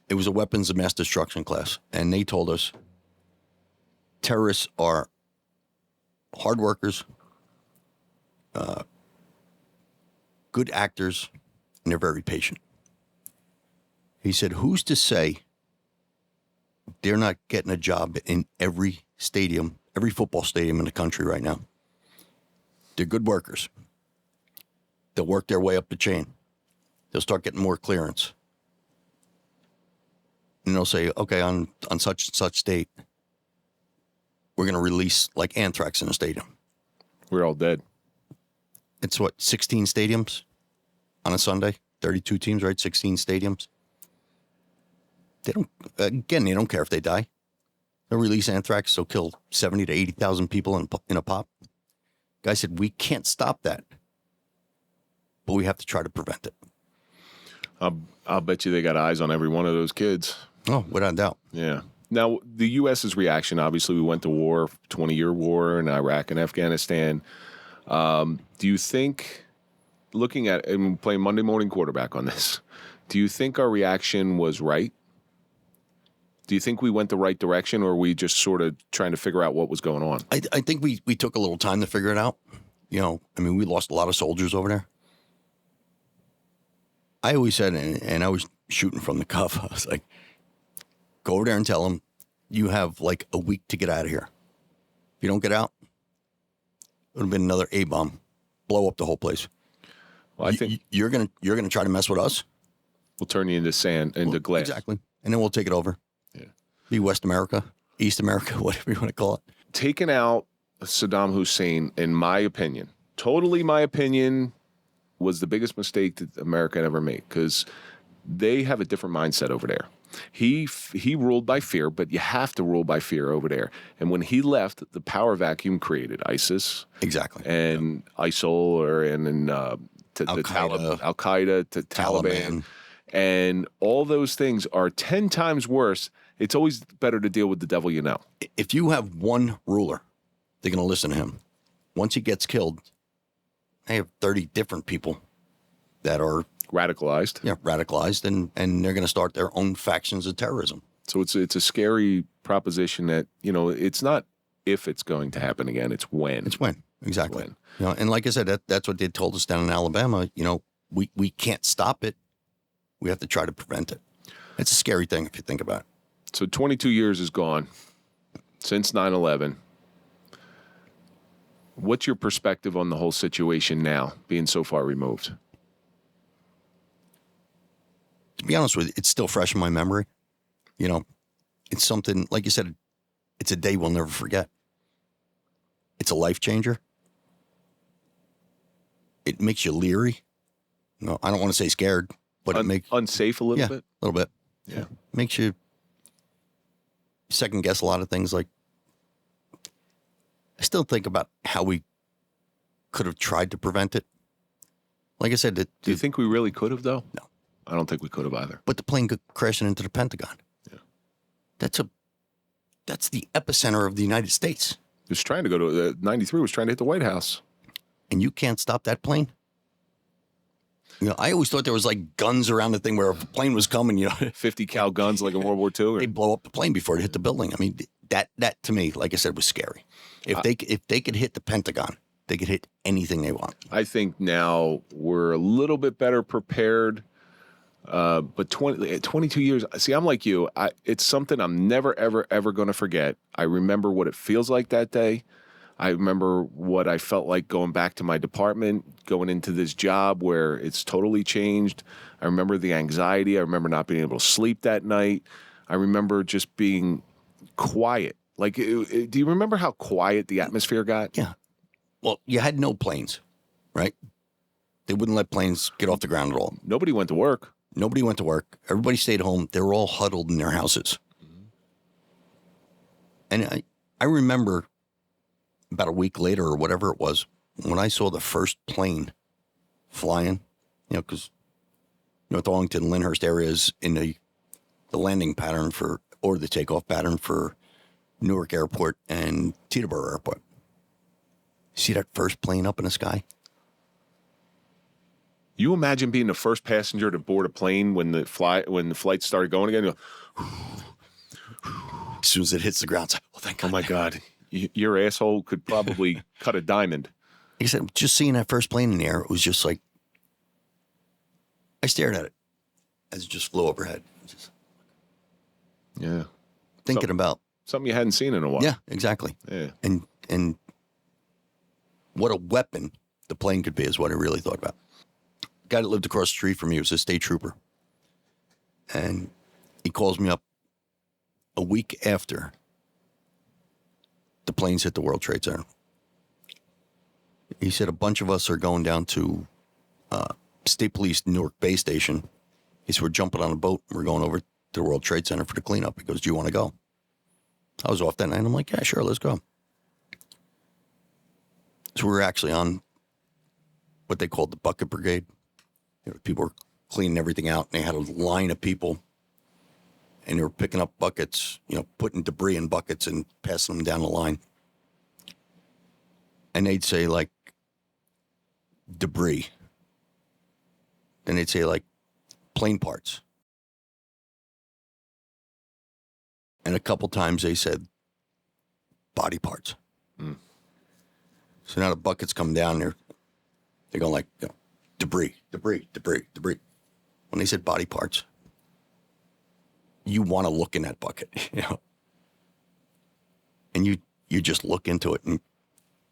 Speaker 3: It was a weapons of mass destruction class. And they told us terrorists are hard workers, good actors, and they're very patient. He said, who's to say they're not getting a job in every stadium, every football stadium in the country right now? They're good workers. They'll work their way up the chain. They'll start getting more clearance. And they'll say, okay, on such and such date, we're going to release like anthrax in a stadium.
Speaker 2: We're all dead.
Speaker 3: It's 16 stadiums on a Sunday? 32 teams, right? 16 stadiums. They don't care if they die. They'll release anthrax, they'll kill 70 to 80,000 people in a pop. Guy said, we can't stop that, but we have to try to prevent it.
Speaker 2: I'll bet you they got eyes on every one of those kids.
Speaker 3: Oh, without doubt.
Speaker 2: Yeah. Now, the U.S.'s reaction, obviously, we went to war, 20-year war in Iraq and Afghanistan. Do you think, looking at and playing Monday morning quarterback on this, do you think our reaction was right? Do you think we went the right direction, or were we just sort of trying to figure out what was going on?
Speaker 3: I think we took a little time to figure it out. We lost a lot of soldiers over there. I always said, and I was shooting from the cuff, I was like, go over there and tell them you have like a week to get out of here. If you don't get out, it would have been another A-bomb, blow up the whole place.
Speaker 2: Well, I think
Speaker 3: you're gonna try to mess with us.
Speaker 2: We'll turn you into sand, into glass.
Speaker 3: Exactly, and then we'll take it over.
Speaker 2: Yeah.
Speaker 3: Be West America, East America, whatever you want to call it.
Speaker 2: Taking out Saddam Hussein, in my opinion, totally my opinion, was the biggest mistake that America ever made, because they have a different mindset over there. He ruled by fear, but you have to rule by fear over there. And when he left, the power vacuum created ISIS,
Speaker 3: exactly,
Speaker 2: and ISIL, Al-Qaeda, to Taliban. And all those things are 10 times worse. It's always better to deal with the devil you know.
Speaker 3: If you have one ruler, they're going to listen to him. Once he gets killed, they have 30 different people that are
Speaker 2: radicalized.
Speaker 3: Yeah, radicalized, and they're going to start their own factions of terrorism.
Speaker 2: So it's a scary proposition that, it's not if it's going to happen again, it's when.
Speaker 3: It's when, exactly.
Speaker 2: It's when.
Speaker 3: And like I said, that's what they told us down in Alabama. We can't stop it. We have to try to prevent it. It's a scary thing if you think about it.
Speaker 2: So 22 years is gone since 9/11. What's your perspective on the whole situation now, being so far removed?
Speaker 3: To be honest with you, it's still fresh in my memory. It's something, like you said, it's a day we'll never forget. It's a life changer. It makes you leery. I don't want to say scared, but it makes
Speaker 2: unsafe a little bit.
Speaker 3: A little bit.
Speaker 2: Yeah,
Speaker 3: makes you second guess a lot of things. Like, I still think about how we could have tried to prevent it. Like I said,
Speaker 2: do you think we really could have, though?
Speaker 3: No,
Speaker 2: I don't think we could have either.
Speaker 3: But the plane crashing into the Pentagon.
Speaker 2: Yeah,
Speaker 3: that's the epicenter of the United States.
Speaker 2: was trying to go to 93 was trying to hit the White House.
Speaker 3: And you can't stop that plane? You know, I always thought there was like guns around the thing where if a plane was coming, you know.
Speaker 2: 50 cal guns like in World War II?
Speaker 3: They'd blow up the plane before it hit the building. I mean, that to me, like I said, was scary. If they could hit the Pentagon, they could hit anything they want.
Speaker 2: I think now we're a little bit better prepared. But 22 years, see, I'm like you. It's something I'm never, ever, ever going to forget. I remember what it feels like that day. I remember what I felt like going back to my department, going into this job where it's totally changed. I remember the anxiety. I remember not being able to sleep that night. I remember just being quiet. Like, do you remember how quiet the atmosphere got?
Speaker 3: Yeah. Well, you had no planes, right? They wouldn't let planes get off the ground at all.
Speaker 2: Nobody went to work.
Speaker 3: Nobody went to work. Everybody stayed home. They were all huddled in their houses. And I remember about a week later or whatever it was, when I saw the first plane flying, you know, because North Arlington, Lyndhurst area is in the landing pattern or the takeoff pattern for Newark Airport and Teterboro Airport. See that first plane up in the sky?
Speaker 2: You imagine being the first passenger to board a plane when the flight started going again? You go,
Speaker 3: as soon as it hits the ground, it's like, oh, thank God.
Speaker 2: Oh, my God. Your asshole could probably cut a diamond.
Speaker 3: Like I said, just seeing that first plane in the air, it was just like, I stared at it as it just flew overhead.
Speaker 2: Yeah.
Speaker 3: Thinking about.
Speaker 2: Something you hadn't seen in a while.
Speaker 3: Yeah, exactly.
Speaker 2: Yeah.
Speaker 3: And what a weapon the plane could be is what I really thought about. The guy that lived across the street from me was a state trooper. And he calls me up a week after the planes hit the World Trade Center. He said a bunch of us are going down to State Police Newark Bay Station. He said, we're jumping on a boat and we're going over to the World Trade Center for the cleanup. He goes, do you want to go? I was off that night. I'm like, yeah, sure, let's go. So we were actually on what they called the bucket brigade. You know, people were cleaning everything out, and they had a line of people, and they were picking up buckets, you know, putting debris in buckets and passing them down the line. And they'd say, like, debris. Then they'd say, like, plane parts. And a couple times they said body parts. Mm. So now the buckets come down there. They're going like, you know, debris. When they said body parts, you want to look in that bucket, you know. And you just look into it and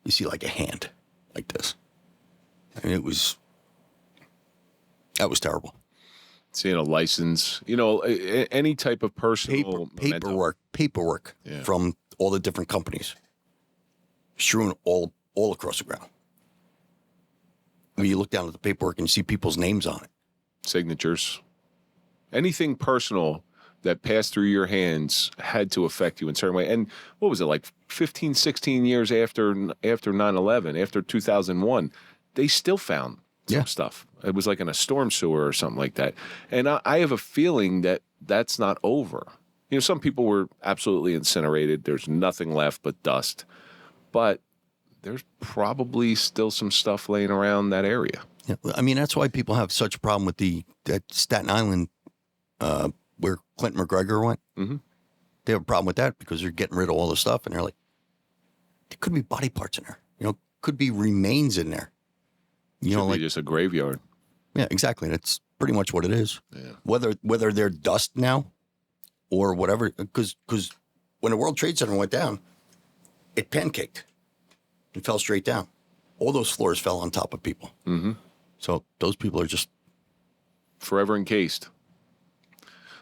Speaker 3: you see like a hand like this. And that was terrible.
Speaker 2: Seeing a license, you know, any type of personal
Speaker 3: paperwork
Speaker 2: yeah.
Speaker 3: from all the different companies strewn all across the ground. I mean, you look down at the paperwork and you see people's names on it.
Speaker 2: Signatures. Anything personal that passed through your hands had to affect you in a certain way. And what was it, like 15, 16 years after 9/11, after 2001, they still found some stuff. It was like in a storm sewer or something like that. And I have a feeling that that's not over. You know, some people were absolutely incinerated. There's nothing left but dust. But there's probably still some stuff laying around that area.
Speaker 3: Yeah, I mean, that's why people have such a problem with that Staten Island where Clinton McGregor went. Mm-hmm. They have a problem with that because they're getting rid of all the stuff. And they're like, there could be body parts in there. You know, could be remains in there. You know,
Speaker 2: like just a graveyard.
Speaker 3: Yeah, exactly. That's pretty much what it is.
Speaker 2: Yeah.
Speaker 3: Whether they're dust now or whatever, because when the World Trade Center went down, it pancaked. It fell straight down. All those floors fell on top of people. Mm-hmm. So those people are just
Speaker 2: forever encased.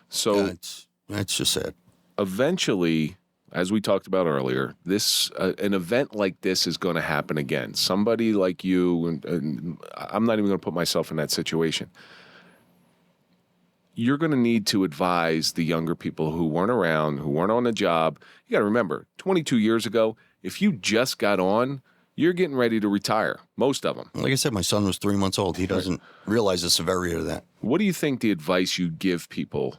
Speaker 2: So
Speaker 3: it's just sad.
Speaker 2: Eventually, as we talked about earlier, an event like this is going to happen again. Somebody like you, and I'm not even going to put myself in that situation. You're going to need to advise the younger people who weren't around, who weren't on the job. You got to remember, 22 years ago, if you just got on, you're getting ready to retire, most of them.
Speaker 3: Like I said, my son was 3 months old. He doesn't realize the severity of that.
Speaker 2: What do you think the advice you'd give people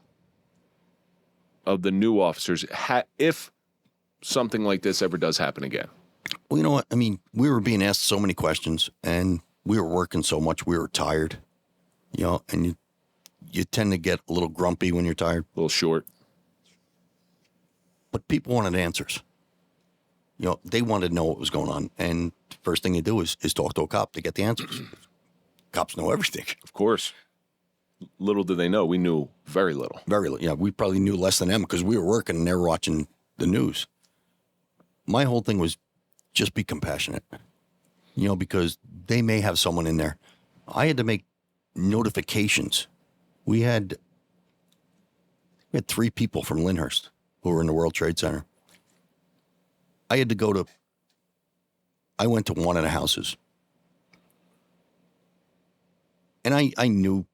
Speaker 2: of the new officers if something like this ever does happen again?
Speaker 3: Well, you know what? I mean, we were being asked so many questions, and we were working so much, we were tired, and you tend to get a little grumpy when you're tired.
Speaker 2: A little short.
Speaker 3: But people wanted answers. They wanted to know what was going on. And the first thing you do is talk to a cop to get the answers. Cops know everything.
Speaker 2: Of course. Little did they know, we knew very little.
Speaker 3: Very little. Yeah, we probably knew less than them because we were working and they were watching the news. My whole thing was just be compassionate, because they may have someone in there. I had to make notifications. We had 3 people from Lyndhurst who were in the World Trade Center. I went to one of the houses. And I knew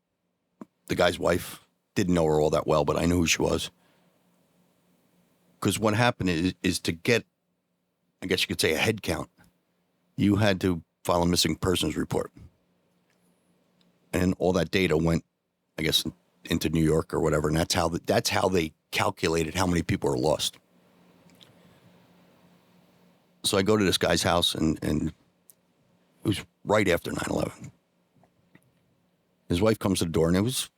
Speaker 3: the guy's wife. Didn't know her all that well, but I knew who she was. Because what happened is to get, I guess you could say, a head count, you had to file a missing persons report. And all that data went, I guess, into New York or whatever. And that's how they calculated how many people were lost. So I go to this guy's house, and it was right after 9/11. His wife comes to the door, and it was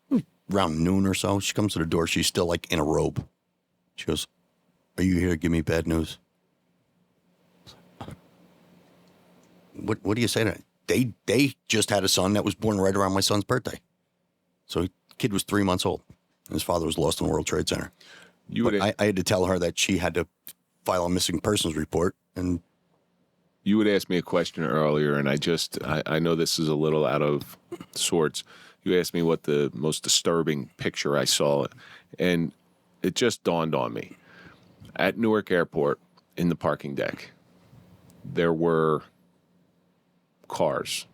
Speaker 3: around noon or so. She comes to the door. She's still like in a robe. She goes, "Are you here to give me bad news?" What do you say to that? They just had a son that was born right around my son's birthday. So the kid was 3 months old. And his father was lost in the World Trade Center. I had to tell her that she had to file a missing persons report. And
Speaker 2: you would ask me a question earlier, and I know this is a little out of sorts. You asked me what the most disturbing picture I saw, and it just dawned on me. At Newark Airport, in the parking deck, there were cars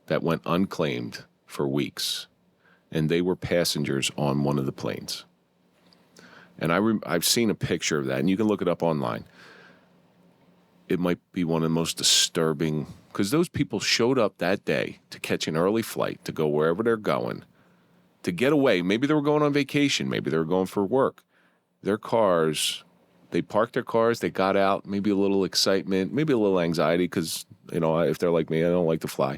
Speaker 2: that went unclaimed for weeks, and they were passengers on one of the planes. And I've seen a picture of that, and you can look it up online. It might be one of the most disturbing, because those people showed up that day to catch an early flight, to go wherever they're going, to get away. Maybe they were going on vacation. Maybe they were going for work. Their cars, they parked their cars, they got out, maybe a little excitement, maybe a little anxiety, because, if they're like me, I don't like to fly.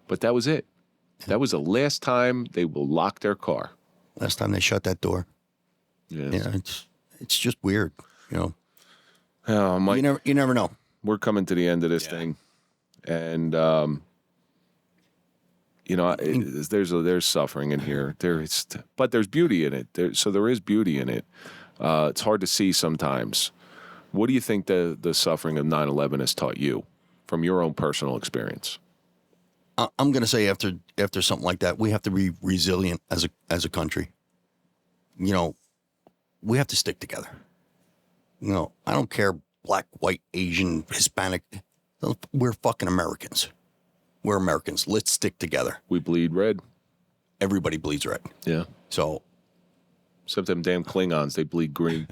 Speaker 2: But that was it. That was the last time they will lock their car.
Speaker 3: Last time they shut that door.
Speaker 2: Yes.
Speaker 3: Yeah, it's just weird,
Speaker 2: Oh, Mike,
Speaker 3: you never know.
Speaker 2: We're coming to the end of this thing, and there's suffering in here. But there's beauty in it. So there is beauty in it. It's hard to see sometimes. What do you think the suffering of 9/11 has taught you from your own personal experience?
Speaker 3: I'm going to say after something like that, we have to be resilient as a country. We have to stick together. I don't care, black, white, Asian, Hispanic. We're fucking Americans. We're Americans. Let's stick together.
Speaker 2: We bleed red.
Speaker 3: Everybody bleeds red.
Speaker 2: Yeah.
Speaker 3: So.
Speaker 2: Except them damn Klingons, they bleed green.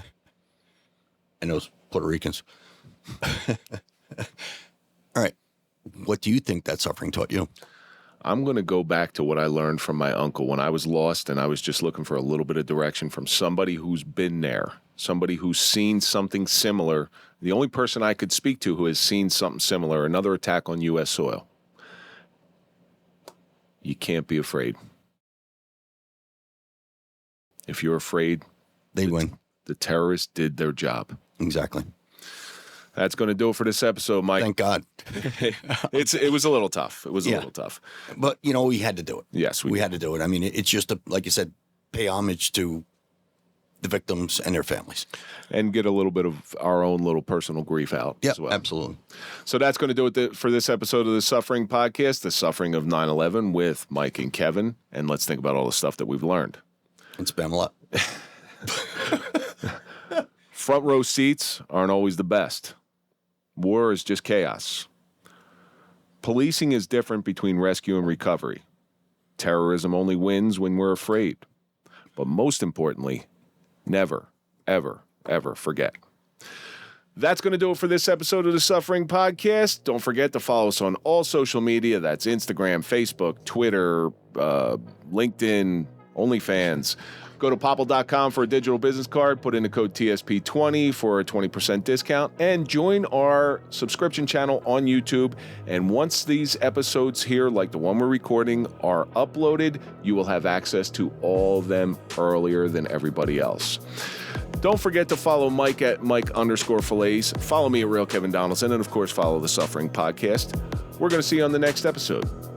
Speaker 3: And those Puerto Ricans. All right. What do you think that suffering taught you?
Speaker 2: I'm going to go back to what I learned from my uncle when I was lost and I was just looking for a little bit of direction from somebody who's been there, somebody who's seen something similar. The only person I could speak to who has seen something similar, another attack on U.S. soil. You can't be afraid. If you're afraid,
Speaker 3: they win.
Speaker 2: The terrorists did their job.
Speaker 3: Exactly.
Speaker 2: That's going to do it for this episode, Mike.
Speaker 3: Thank God.
Speaker 2: It was a little tough. It was a little tough.
Speaker 3: But, we had to do it.
Speaker 2: Yes,
Speaker 3: we had to do it. I mean, it's just, like you said, pay homage to the victims and their families.
Speaker 2: And get a little bit of our own little personal grief out as well.
Speaker 3: Absolutely.
Speaker 2: So that's going to do it for this episode of The Suffering Podcast, The Suffering of 9/11 with Mike and Kevin. And let's think about all the stuff that we've learned.
Speaker 3: And spam a lot.
Speaker 2: Front row seats aren't always the best. War is just chaos. Policing is different between rescue and recovery. Terrorism only wins when we're afraid. But most importantly, never, ever, ever forget. That's going to do it for this episode of The Suffering Podcast. Don't forget to follow us on all social media. That's Instagram, Facebook, Twitter, LinkedIn, OnlyFans. Go to popple.com for a digital business card, put in the code TSP20 for a 20% discount, and join our subscription channel on YouTube. And once these episodes here, like the one we're recording, are uploaded, you will have access to all of them earlier than everybody else. Don't forget to follow Mike at Mike_Failace. Follow me at Real Kevin Donaldson, and of course, follow the Suffering Podcast. We're going to see you on the next episode.